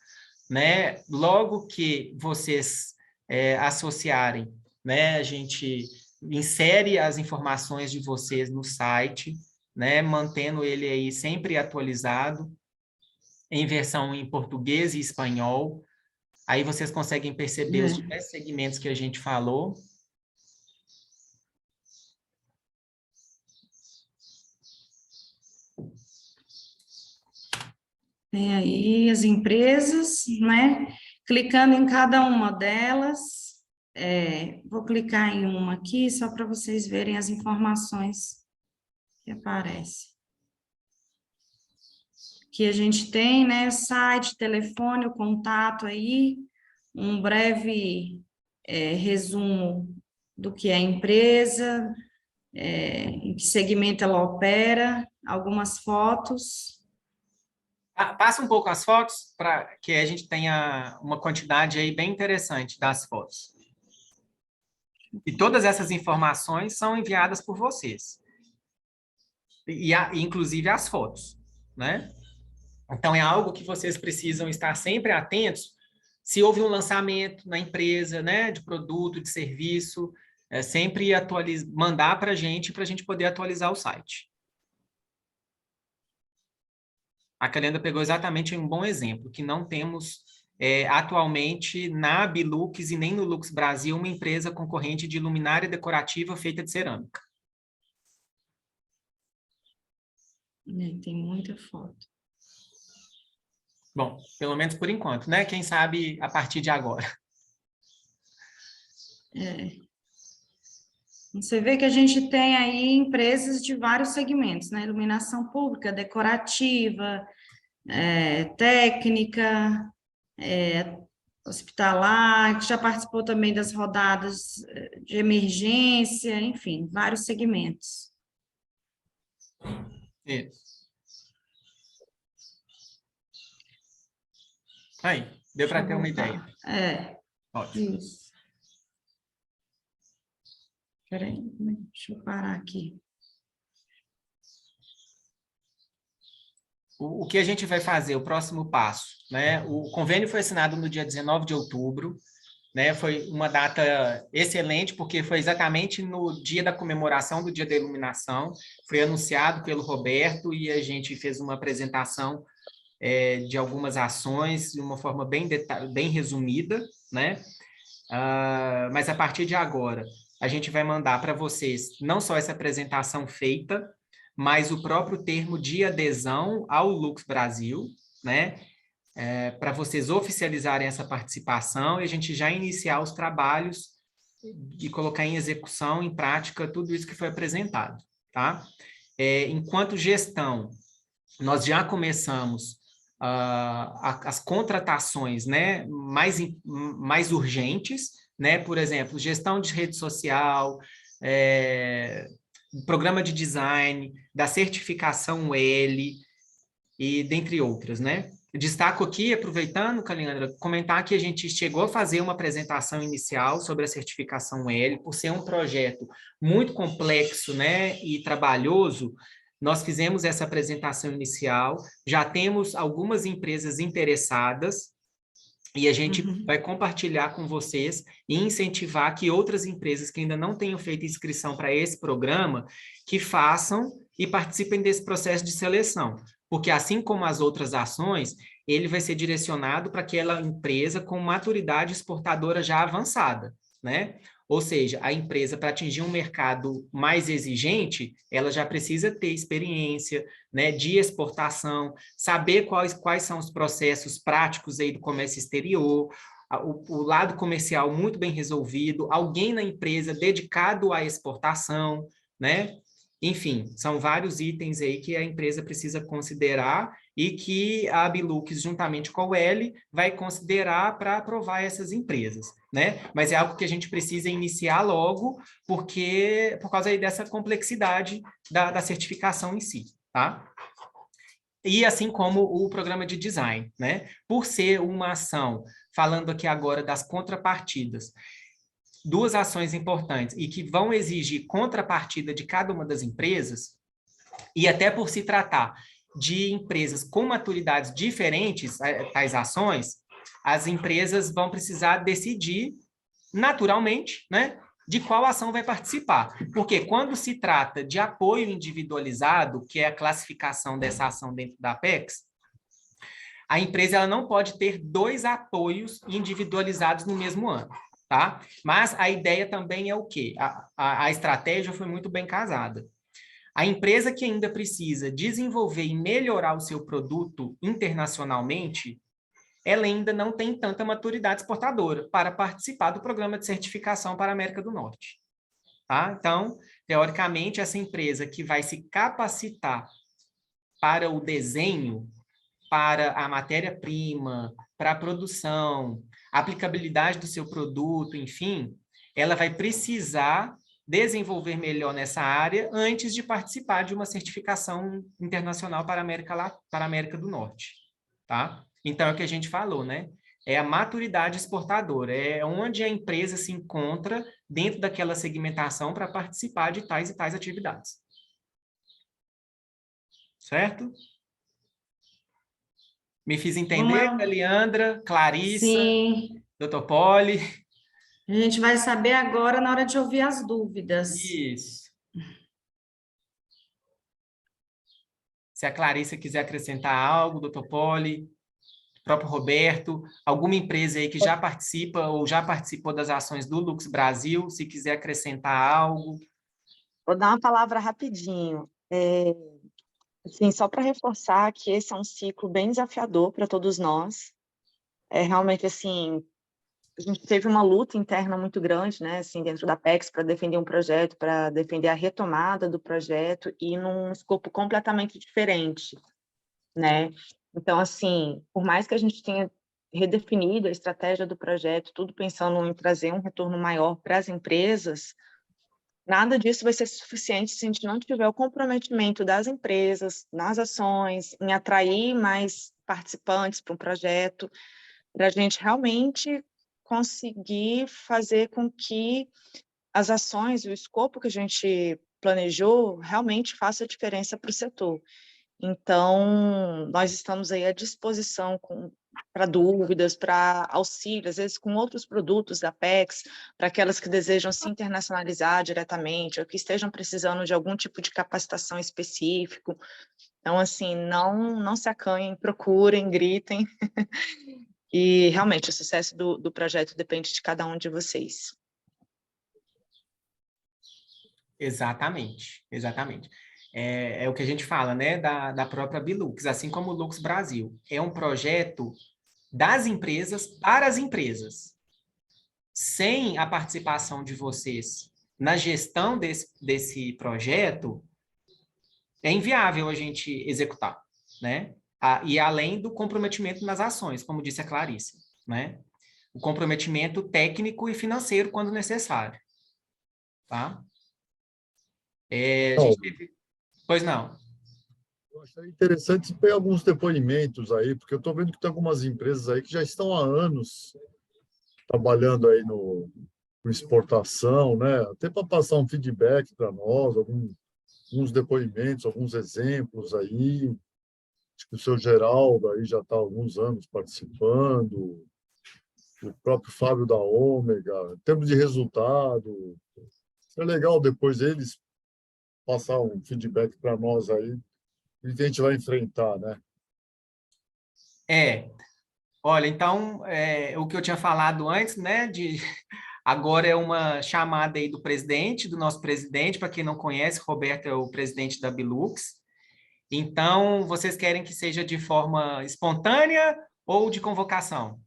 né? Logo que vocês associarem, né, a gente insere as informações de vocês no site, né, mantendo ele aí sempre atualizado, em versão em português e espanhol. Aí vocês conseguem perceber os diversos segmentos que a gente falou. Tem aí as empresas, né? Clicando em cada uma delas, vou clicar em uma aqui só para vocês verem as informações que aparecem. Aqui a gente tem, né, site, telefone, o contato aí, um breve resumo do que é a empresa, em que segmento ela opera, algumas fotos. Passa um pouco as fotos para que a gente tenha uma quantidade aí bem interessante das fotos. E todas essas informações são enviadas por vocês. Inclusive as fotos, né? Então, é algo que vocês precisam estar sempre atentos. Se houve um lançamento na empresa, né, de produto, de serviço, sempre mandar para a gente poder atualizar o site. A Calenda pegou exatamente um bom exemplo, que não temos atualmente na Bilux e nem no Lux Brasil uma empresa concorrente de luminária decorativa feita de cerâmica. Tem muita foto. Bom, pelo menos por enquanto, né? Quem sabe a partir de agora. Você vê que a gente tem aí empresas de vários segmentos, né? Iluminação pública, decorativa, técnica, hospitalar, que já participou também das rodadas de emergência, enfim, vários segmentos. Isso. Aí, deu para ter uma ideia. Ótimo. Isso. Espera aí, deixa eu parar aqui. O que a gente vai fazer, o próximo passo, né? O convênio foi assinado no dia 19 de outubro, né? Foi uma data excelente, porque foi exatamente no dia da comemoração do Dia da Iluminação, foi anunciado pelo Roberto e a gente fez uma apresentação de algumas ações de uma forma bem resumida, né? Mas a partir de agora, a gente vai mandar para vocês não só essa apresentação feita, mas o próprio termo de adesão ao Lux Brasil, né? Para vocês oficializarem essa participação e a gente já iniciar os trabalhos e colocar em execução, em prática, tudo isso que foi apresentado, tá? Enquanto gestão, nós já começamos as contratações, né, mais urgentes, né? Por exemplo, gestão de rede social, programa de design, da certificação L, e dentre outras, né? Destaco aqui, aproveitando, Caliandra, comentar que a gente chegou a fazer uma apresentação inicial sobre a certificação L, por ser um projeto muito complexo, né, e trabalhoso. Nós fizemos essa apresentação inicial, já temos algumas empresas interessadas, e a gente vai compartilhar com vocês e incentivar que outras empresas que ainda não tenham feito inscrição para esse programa, que façam e participem desse processo de seleção. Porque assim como as outras ações, ele vai ser direcionado para aquela empresa com maturidade exportadora já avançada, né? Ou seja, a empresa, para atingir um mercado mais exigente, ela já precisa ter experiência, né, de exportação, saber quais são os processos práticos aí do comércio exterior, o lado comercial muito bem resolvido, alguém na empresa dedicado à exportação, né? Enfim, são vários itens aí que a empresa precisa considerar e que a Bilux, juntamente com o L, vai considerar para aprovar essas empresas, né? Mas é algo que a gente precisa iniciar logo, porque por causa aí dessa complexidade da certificação em si, tá? E assim como o programa de design, né? Por ser uma ação, falando aqui agora das contrapartidas, duas ações importantes e que vão exigir contrapartida de cada uma das empresas, e até por se tratar de empresas com maturidades diferentes, tais ações, as empresas vão precisar decidir naturalmente, né, de qual ação vai participar. Porque quando se trata de apoio individualizado, que é a classificação dessa ação dentro da Apex, a empresa ela não pode ter 2 apoios individualizados no mesmo ano, tá? Mas a ideia também é o quê? A estratégia foi muito bem casada. A empresa que ainda precisa desenvolver e melhorar o seu produto internacionalmente, ela ainda não tem tanta maturidade exportadora para participar do programa de certificação para a América do Norte. Tá? Então, teoricamente, essa empresa que vai se capacitar para o desenho, para a matéria-prima, para a produção, a aplicabilidade do seu produto, enfim, ela vai precisar desenvolver melhor nessa área antes de participar de uma certificação internacional para a América do Norte. Tá? Então, é o que a gente falou, né? É a maturidade exportadora, é onde a empresa se encontra dentro daquela segmentação para participar de tais e tais atividades. Certo? Me fiz entender, Leandra, Clarissa, Sim, Dr. Poli? a gente vai saber agora na hora de ouvir as dúvidas. Isso. Se a Clarissa quiser acrescentar algo, Dr. Poli, próprio Roberto, alguma empresa aí que já participa ou já participou das ações do Lux Brasil, se quiser acrescentar algo. Vou dar uma palavra rapidinho. Assim, só para reforçar que esse é um ciclo bem desafiador para todos nós. É realmente assim, a gente teve uma luta interna muito grande, né, assim, dentro da Apex para defender um projeto, para defender a retomada do projeto e num escopo completamente diferente, né? Então, assim, por mais que a gente tenha redefinido a estratégia do projeto, tudo pensando em trazer um retorno maior para as empresas, nada disso vai ser suficiente se a gente não tiver o comprometimento das empresas, nas ações, em atrair mais participantes para um projeto, para a gente realmente conseguir fazer com que as ações e o escopo que a gente planejou realmente faça diferença para o setor. Então, nós estamos aí à disposição para dúvidas, para auxílio, às vezes com outros produtos da Apex, para aquelas que desejam se internacionalizar diretamente, ou que estejam precisando de algum tipo de capacitação específico. Então, assim, não se acanhem, procurem, gritem. E, realmente, o sucesso do projeto depende de cada um de vocês. Exatamente, exatamente. É o que a gente fala, né, da própria Bilux, assim como o Lux Brasil. É um projeto das empresas para as empresas. Sem a participação de vocês na gestão desse projeto, é inviável a gente executar, né? E além do comprometimento nas ações, como disse a Clarissa, né? O comprometimento técnico e financeiro quando necessário, tá? A gente teve... Pois não. Eu achei interessante ter alguns depoimentos aí, porque eu estou vendo que tem algumas empresas aí que já estão há anos trabalhando aí no exportação, né? Até para passar um feedback para nós, alguns depoimentos, alguns exemplos aí. Acho que o seu Geraldo aí já está há alguns anos participando, o próprio Fábio da Ômega, em termos de resultado. É legal depois eles passar um feedback para nós aí, e a gente vai enfrentar, né? Olha, então, o que eu tinha falado antes, né, agora é uma chamada aí do nosso presidente, para quem não conhece, Roberto é o presidente da Bilux. Então, vocês querem que seja de forma espontânea ou de convocação?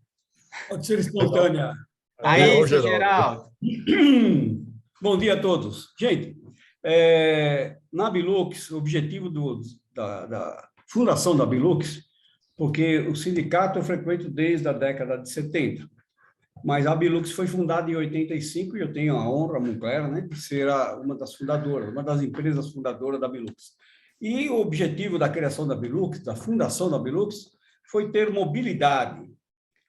Pode ser espontânea. Aí, Ô, seu Geraldo. Geraldo. Bom dia a todos. Gente, na Bilux, o objetivo da fundação da Bilux, porque o sindicato eu frequento desde a década de 70, mas a Bilux foi fundada em 85 e eu tenho a honra muito clara, né, de ser uma das fundadoras, uma das empresas fundadoras da Bilux. E o objetivo da criação da Bilux, da fundação da Bilux, foi ter mobilidade,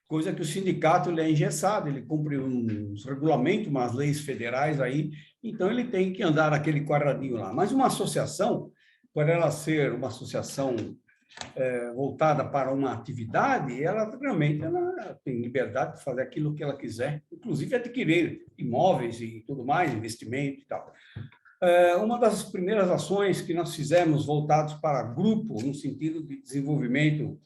coisa que o sindicato ele é engessado, ele cumpre uns regulamentos, umas leis federais aí, então ele tem que andar naquele quadradinho lá. Mas uma associação, por ela ser uma associação voltada para uma atividade, ela realmente tem liberdade de fazer aquilo que ela quiser, inclusive adquirir imóveis e tudo mais, investimento e tal. Uma das primeiras ações que nós fizemos voltados para grupo, no sentido de desenvolvimento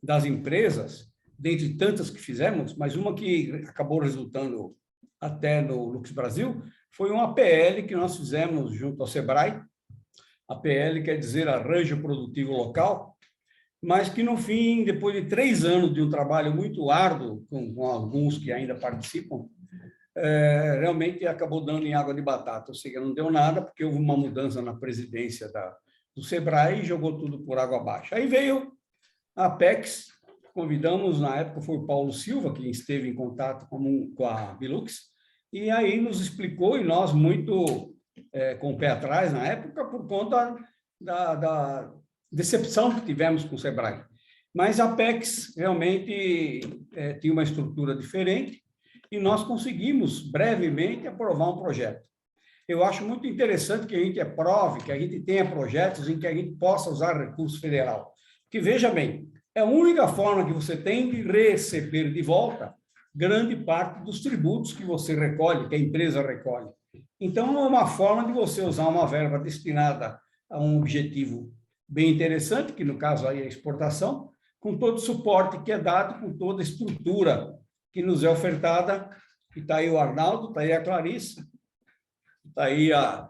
das empresas, dentre tantas que fizemos, mas uma que acabou resultando até no Lux Brasil, foi uma PL que nós fizemos junto ao SEBRAE. A PL quer dizer Arranjo Produtivo Local, mas que, no fim, depois de 3 anos de um trabalho muito árduo, com alguns que ainda participam, realmente acabou dando em água de batata. Ou seja, não deu nada, porque houve uma mudança na presidência do SEBRAE e jogou tudo por água abaixo. Aí veio a Apex, convidamos, na época foi o Paulo Silva, que esteve em contato com a Bilux, e aí nos explicou, e nós muito com o pé atrás na época, por conta da decepção que tivemos com o SEBRAE. Mas a Apex realmente tinha uma estrutura diferente e nós conseguimos brevemente aprovar um projeto. Eu acho muito interessante que a gente aprove, que a gente tenha projetos em que a gente possa usar recurso federal. Porque, veja bem, é a única forma que você tem de receber de volta grande parte dos tributos que você recolhe, que a empresa recolhe. Então, é uma forma de você usar uma verba destinada a um objetivo bem interessante, que no caso aí é a exportação, com todo o suporte que é dado, com toda a estrutura que nos é ofertada. E está aí o Arnaldo, está aí a Clarissa, está aí a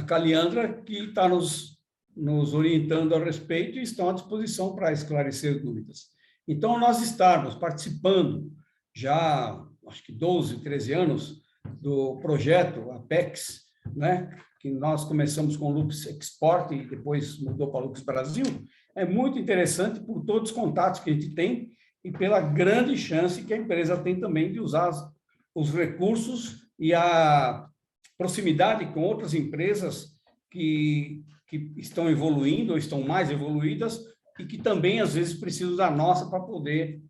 Caliandra, que está nos orientando a respeito e estão à disposição para esclarecer dúvidas. Então, nós estarmos participando já, acho que 12, 13 anos, do projeto Apex, né, que nós começamos com o Lux Export e depois mudou para o Lux Brasil, é muito interessante por todos os contatos que a gente tem e pela grande chance que a empresa tem também de usar os recursos e a proximidade com outras empresas que estão evoluindo ou estão mais evoluídas e que também, às vezes, precisam da nossa para poder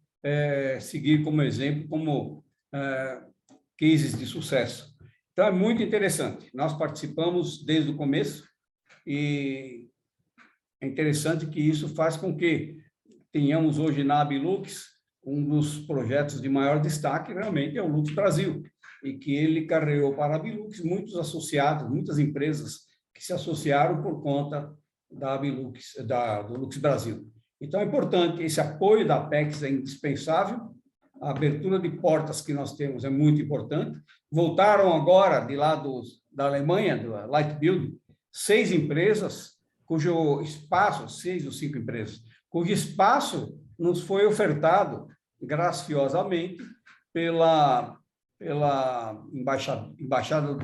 seguir como exemplo, como cases de sucesso. Então, é muito interessante. Nós participamos desde o começo e é interessante que isso faz com que tenhamos hoje na Bilux um dos projetos de maior destaque, realmente, é o Lux Brasil, e que ele carregou para a Bilux muitos associados, muitas empresas que se associaram por conta da Bilux, do Lux Brasil. Então, é importante, esse apoio da Apex é indispensável, a abertura de portas que nós temos é muito importante. Voltaram agora, de lá da Alemanha, do Light Building, 6 empresas, cujo espaço, 6 ou 5 empresas, cujo espaço nos foi ofertado graciosamente pela embaixada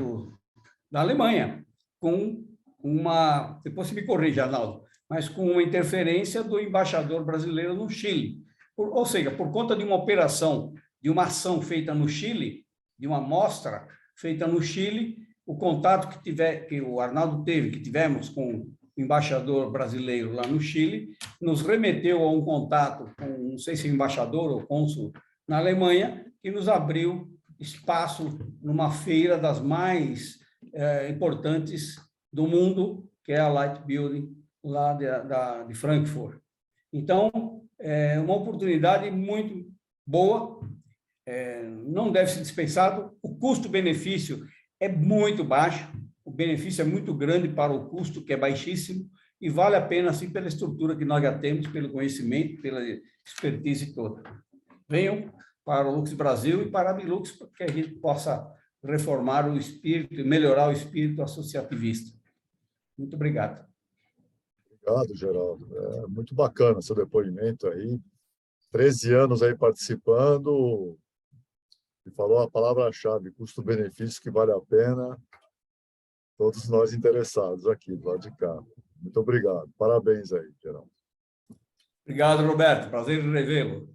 da Alemanha, com uma, depois você me corrige, Arnaldo, mas com uma interferência do embaixador brasileiro no Chile. Ou seja, por conta de uma operação, de uma ação feita no Chile, de uma amostra feita no Chile, o contato que o Arnaldo teve, que tivemos com o embaixador brasileiro lá no Chile, nos remeteu a um contato com, não sei se embaixador ou cônsul na Alemanha, que nos abriu espaço numa feira das mais importantes do mundo, que é a Light Building, lá de Frankfurt. Então, é uma oportunidade muito boa, não deve ser dispensado, o custo-benefício é muito baixo, o benefício é muito grande para o custo, que é baixíssimo, e vale a pena, assim, pela estrutura que nós já temos, pelo conhecimento, pela expertise toda. Venham para o Lux Brasil e para a Bilux, para que a gente possa reformar o espírito e melhorar o espírito associativista. Muito obrigado. Obrigado, Geraldo. É muito bacana seu depoimento aí. 13 anos aí participando, e falou a palavra-chave, custo-benefício que vale a pena, todos nós interessados aqui, do lado de cá. Muito obrigado. Parabéns aí, Geraldo. Obrigado, Roberto. Prazer em revê-lo.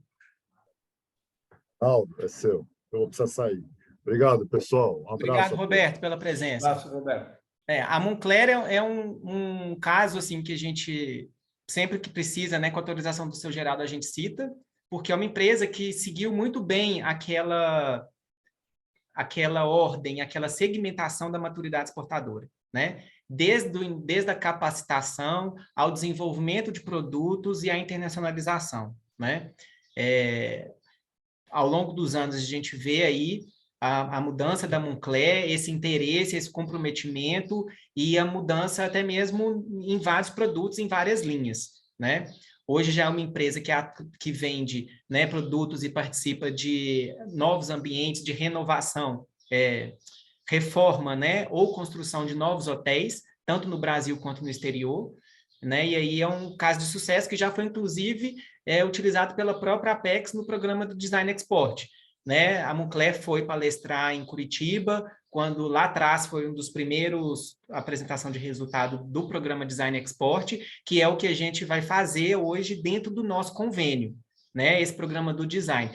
Aldo, é seu. Eu vou precisar sair. Obrigado, pessoal. Um abraço. Obrigado, Roberto, pela Um presença. abraço, Roberto. A Moncler é um caso assim que a gente, sempre que precisa, né, com a autorização do seu Geraldo, a gente cita, porque é uma empresa que seguiu muito bem aquela ordem, aquela segmentação da maturidade exportadora, né? Desde a capacitação ao desenvolvimento de produtos e à internacionalização, né? Ao longo dos anos, a gente vê aí a mudança da Moncler, esse interesse, esse comprometimento e a mudança até mesmo em vários produtos, em várias linhas, né? Hoje já é uma empresa que vende, né, produtos e participa de novos ambientes de renovação, reforma, né, ou construção de novos hotéis, tanto no Brasil quanto no exterior, né? E aí é um caso de sucesso que já foi, inclusive, utilizado pela própria Apex no programa do Design Export, né? A Moncler foi palestrar em Curitiba, quando lá atrás foi um dos primeiros apresentação de resultado do programa Design Export, que é o que a gente vai fazer hoje dentro do nosso convênio, né? Esse programa do design.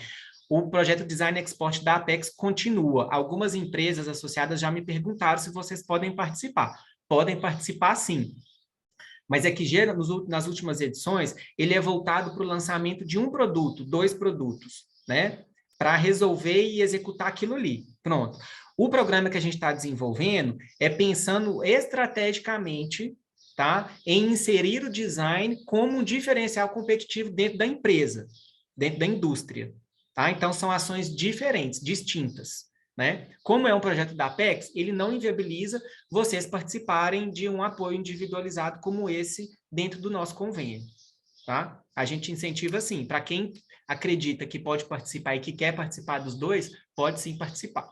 O projeto Design Export da Apex continua. Algumas empresas associadas já me perguntaram se vocês podem participar. Podem participar, sim. Mas é que nas últimas edições, ele é voltado para o lançamento de um produto, 2 produtos, né? Para resolver e executar aquilo ali. Pronto. O programa que a gente está desenvolvendo é pensando estrategicamente, tá, em inserir o design como um diferencial competitivo dentro da empresa, dentro da indústria. Tá? Então, são ações diferentes, distintas. Né? Como é um projeto da Apex, ele não inviabiliza vocês participarem de um apoio individualizado como esse dentro do nosso convênio. Tá? A gente incentiva, sim, para quem acredita que pode participar e que quer participar dos dois, pode sim participar.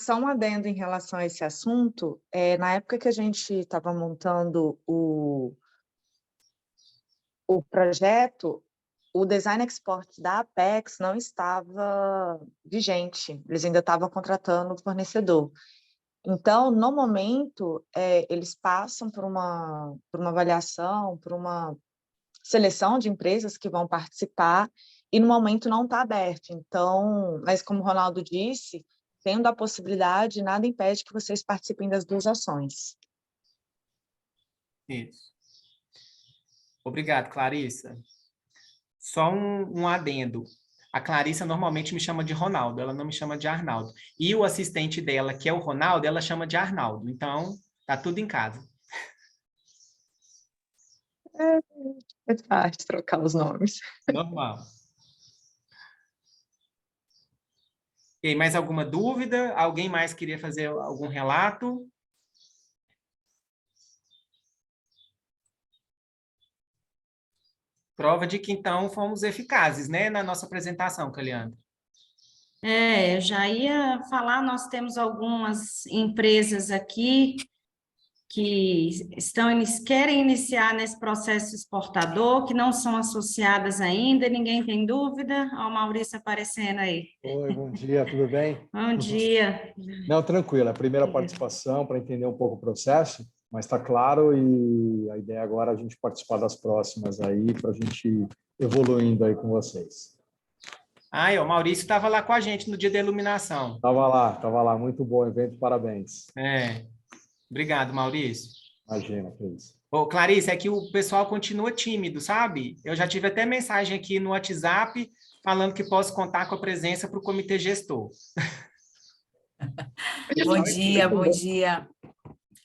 Só um adendo em relação a esse assunto, na época que a gente estava montando o projeto, o Design Export da Apex não estava vigente, eles ainda estavam contratando o fornecedor. Então, no momento, eles passam por uma avaliação, por uma seleção de empresas que vão participar, e no momento não está aberto. Então, mas como o Ronaldo disse, tendo a possibilidade, nada impede que vocês participem das 2 ações. Isso. Obrigado, Clarissa. Só um adendo. A Clarissa normalmente me chama de Ronaldo, ela não me chama de Arnaldo. E o assistente dela, que é o Ronaldo, ela chama de Arnaldo. Então, tá tudo em casa. É fácil trocar os nomes. Normal. E aí, mais alguma dúvida? Alguém mais queria fazer algum relato? Prova de que, então, fomos eficazes, né, na nossa apresentação, Caliandra. Eu já ia falar, nós temos algumas empresas aqui que querem iniciar nesse processo exportador, que não são associadas ainda, ninguém tem dúvida? Olha o Maurício aparecendo aí. Oi, bom dia, tudo bem? Bom dia. Não, tranquilo, é a primeira participação para entender um pouco o processo, mas está claro e a ideia agora é a gente participar das próximas aí, para a gente ir evoluindo aí com vocês. O Maurício estava lá com a gente no dia da iluminação. Estava lá, muito bom o evento, parabéns. Obrigado, Maurício. Imagina, Cris. Clarice, é que o pessoal continua tímido, sabe? Eu já tive até mensagem aqui no WhatsApp falando que posso contar com a presença para o comitê gestor. Bom dia, bom dia.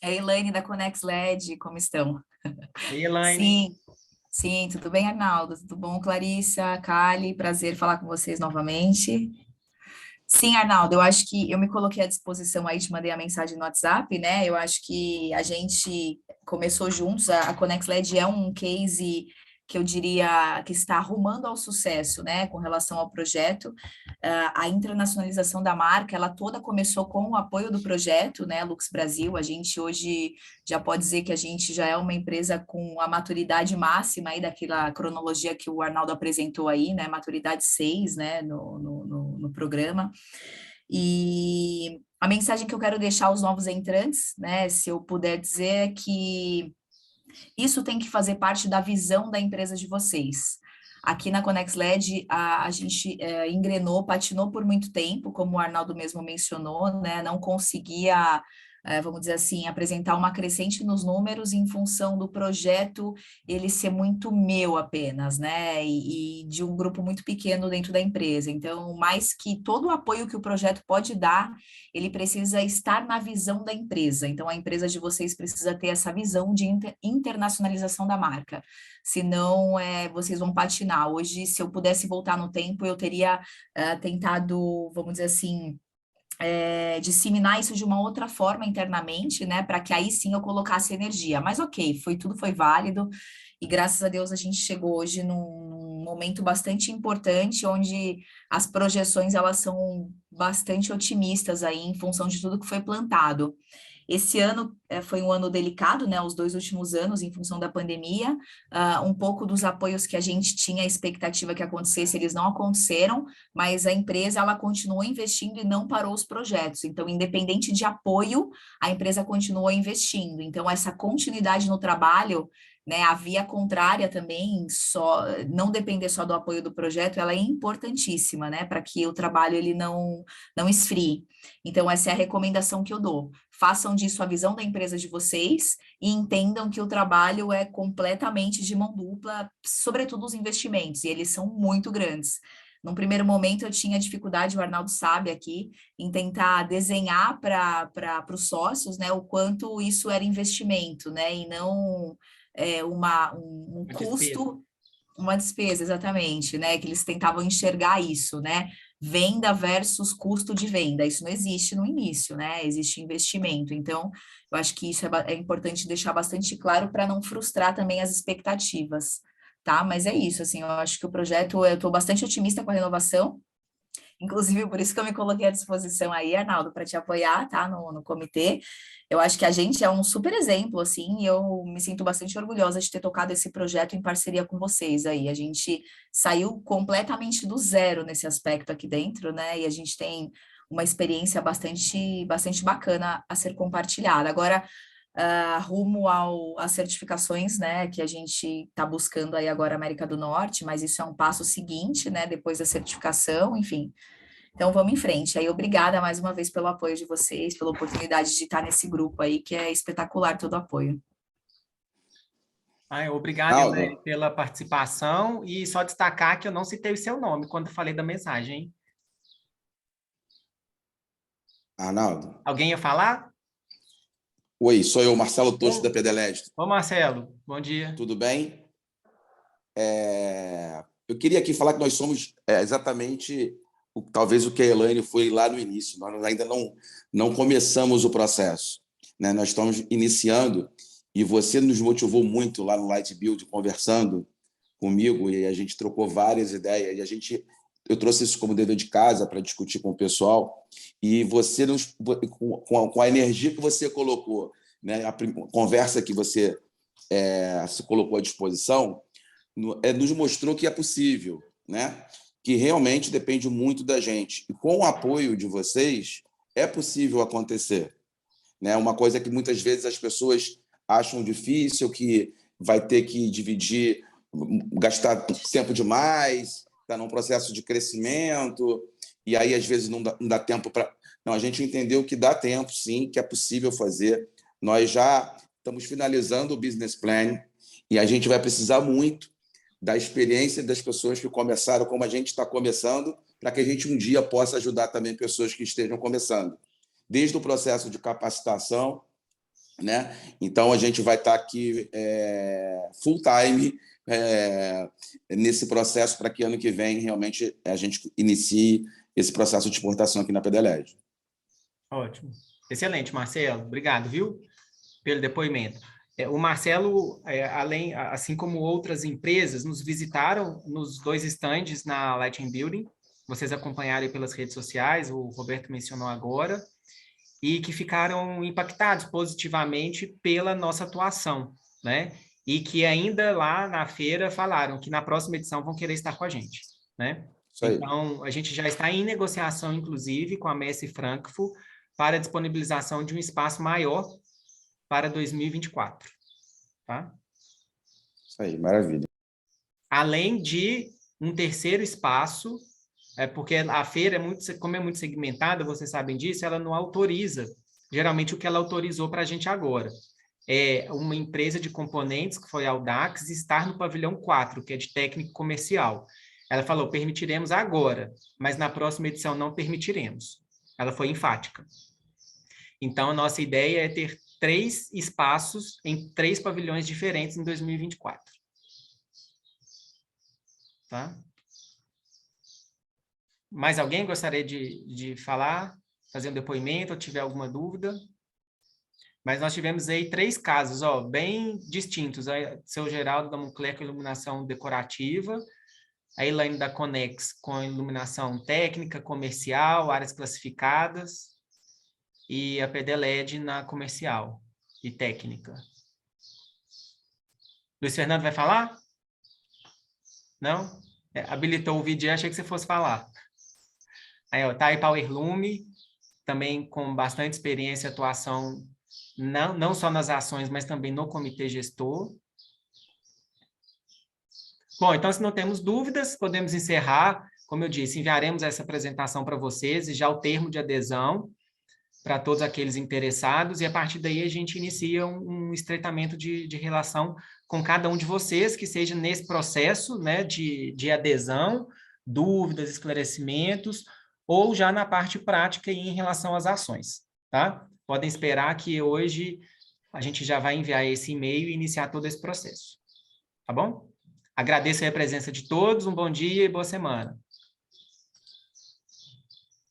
É a Elaine da Conex LED, como estão? E Elaine? Sim, tudo bem, Arnaldo? Tudo bom, Clarissa, Kali? Prazer falar com vocês novamente. Sim, Arnaldo, eu acho que eu me coloquei à disposição aí, te mandei a mensagem no WhatsApp, né? Eu acho que a gente começou juntos, a Conex LED é um case que eu diria que está arrumando ao sucesso, né, com relação ao projeto. A internacionalização da marca, ela toda começou com o apoio do projeto, né, Lux Brasil. A gente hoje já pode dizer que a gente já é uma empresa com a maturidade máxima aí daquela cronologia que o Arnaldo apresentou aí, né, maturidade 6, né, no programa. E a mensagem que eu quero deixar aos novos entrantes, né, se eu puder dizer, é que isso tem que fazer parte da visão da empresa de vocês. Aqui na Conex LED, a gente engrenou, patinou por muito tempo, como o Arnaldo mesmo mencionou, né? Não conseguia, vamos dizer assim, apresentar uma crescente nos números em função do projeto ele ser muito meu apenas, né? E de um grupo muito pequeno dentro da empresa. Então, mais que todo o apoio que o projeto pode dar, ele precisa estar na visão da empresa. Então, a empresa de vocês precisa ter essa visão de internacionalização da marca. Senão, vocês vão patinar. Hoje, se eu pudesse voltar no tempo, eu teria tentado, vamos dizer assim, disseminar isso de uma outra forma internamente, né, para que aí sim eu colocasse energia. Mas ok, tudo foi válido, e graças a Deus a gente chegou hoje num momento bastante importante, onde as projeções elas são bastante otimistas aí em função de tudo que foi plantado. Esse ano foi um ano delicado, né? Os 2 últimos anos, em função da pandemia, um pouco dos apoios que a gente tinha a expectativa que acontecesse, eles não aconteceram, mas a empresa ela continuou investindo e não parou os projetos. Então, independente de apoio, a empresa continuou investindo. Então, essa continuidade no trabalho, né, a via contrária também, não depender só do apoio do projeto, ela é importantíssima, né, para que o trabalho ele não esfrie. Então, essa é a recomendação que eu dou. Façam disso a visão da empresa de vocês e entendam que o trabalho é completamente de mão dupla, sobretudo os investimentos, e eles são muito grandes. Num primeiro momento, eu tinha dificuldade, o Arnaldo sabe aqui, em tentar desenhar para os sócios, né, o quanto isso era investimento, né, e não um custo, uma despesa, exatamente, né, que eles tentavam enxergar isso, né, venda versus custo de venda, isso não existe no início, né, existe investimento, então, eu acho que isso é importante deixar bastante claro para não frustrar também as expectativas, tá, mas é isso, assim, eu acho que o projeto, eu estou bastante otimista com a renovação, inclusive por isso que eu me coloquei à disposição aí, Arnaldo, para te apoiar, tá, no comitê. Eu acho que a gente é um super exemplo, assim, e eu me sinto bastante orgulhosa de ter tocado esse projeto em parceria com vocês aí. A gente saiu completamente do zero nesse aspecto aqui dentro, né, e a gente tem uma experiência bastante bacana a ser compartilhada. Agora, rumo às certificações, né, que a gente está buscando aí agora América do Norte, mas isso é um passo seguinte, né, depois da certificação, enfim. Então, vamos em frente. Aí, obrigada mais uma vez pelo apoio de vocês, pela oportunidade de estar nesse grupo aí, que é espetacular todo o apoio. Obrigado, Elaine, pela participação, e só destacar que eu não citei o seu nome quando falei da mensagem, hein? Arnaldo. Alguém ia falar? Oi, sou eu, Marcelo Tosto, da PDLED. Ô, Marcelo, bom dia. Tudo bem? Eu queria aqui falar que nós somos exatamente talvez o que a Elaine foi lá no início. Nós ainda não começamos o processo, né? Nós estamos iniciando, e você nos motivou muito lá no Light Build, conversando comigo, e a gente trocou várias ideias, e eu trouxe isso como dever de casa para discutir com o pessoal, e você, com a energia que você colocou, né, a conversa que você se colocou à disposição, nos mostrou que é possível, né? Que realmente depende muito da gente. E com o apoio de vocês, é possível acontecer, né? Uma coisa que muitas vezes as pessoas acham difícil, que vai ter que dividir, gastar tempo demais, está num processo de crescimento, e aí às vezes não dá tempo para... Não, a gente entendeu que dá tempo, sim, que é possível fazer. Nós já estamos finalizando o business plan, e a gente vai precisar muito da experiência das pessoas que começaram como a gente está começando, para que a gente um dia possa ajudar também pessoas que estejam começando. Desde o processo de capacitação, né? Então, a gente vai estar aqui full time nesse processo, para que ano que vem realmente a gente inicie esse processo de exportação aqui na PDLED. Ótimo. Excelente, Marcelo. Obrigado, viu, pelo depoimento. O Marcelo, assim como outras empresas, nos visitaram nos 2 estandes na Lighting Building, vocês acompanharam aí pelas redes sociais, o Roberto mencionou agora, e que ficaram impactados positivamente pela nossa atuação, né? E que ainda lá na feira falaram que na próxima edição vão querer estar com a gente, né? Isso aí. Então, a gente já está em negociação, inclusive, com a Messi Frankfurt para a disponibilização de um espaço maior para 2024, tá? Isso aí, maravilha. Além de um terceiro espaço, porque a feira, como é muito segmentada, vocês sabem disso, ela não autoriza, geralmente o que ela autorizou para a gente agora. É uma empresa de componentes, que foi a Audax, estar no pavilhão 4, que é de técnico comercial. Ela falou, permitiremos agora, mas na próxima edição não permitiremos. Ela foi enfática. Então, a nossa ideia é ter 3 espaços em 3 pavilhões diferentes em 2024. Tá? Mais alguém gostaria de falar, fazer um depoimento, ou tiver alguma dúvida? Mas nós tivemos aí 3 casos, bem distintos. O seu Geraldo da Moncler com iluminação decorativa, a Elaine da Conex com iluminação técnica, comercial, áreas classificadas, e a PDLED na comercial e técnica. Luiz Fernando vai falar? Não? Habilitou o vídeo, achei que você fosse falar. Aí, tá aí Powerlume, também com bastante experiência e atuação, não só nas ações, mas também no comitê gestor. Bom, então, se não temos dúvidas, podemos encerrar. Como eu disse, enviaremos essa apresentação para vocês e já o termo de adesão para todos aqueles interessados, e a partir daí a gente inicia um estreitamento de relação com cada um de vocês, que seja nesse processo, né, de adesão, dúvidas, esclarecimentos, ou já na parte prática e em relação às ações, tá? Podem esperar que hoje a gente já vai enviar esse e-mail e iniciar todo esse processo, tá bom? Agradeço aí a presença de todos, um bom dia e boa semana.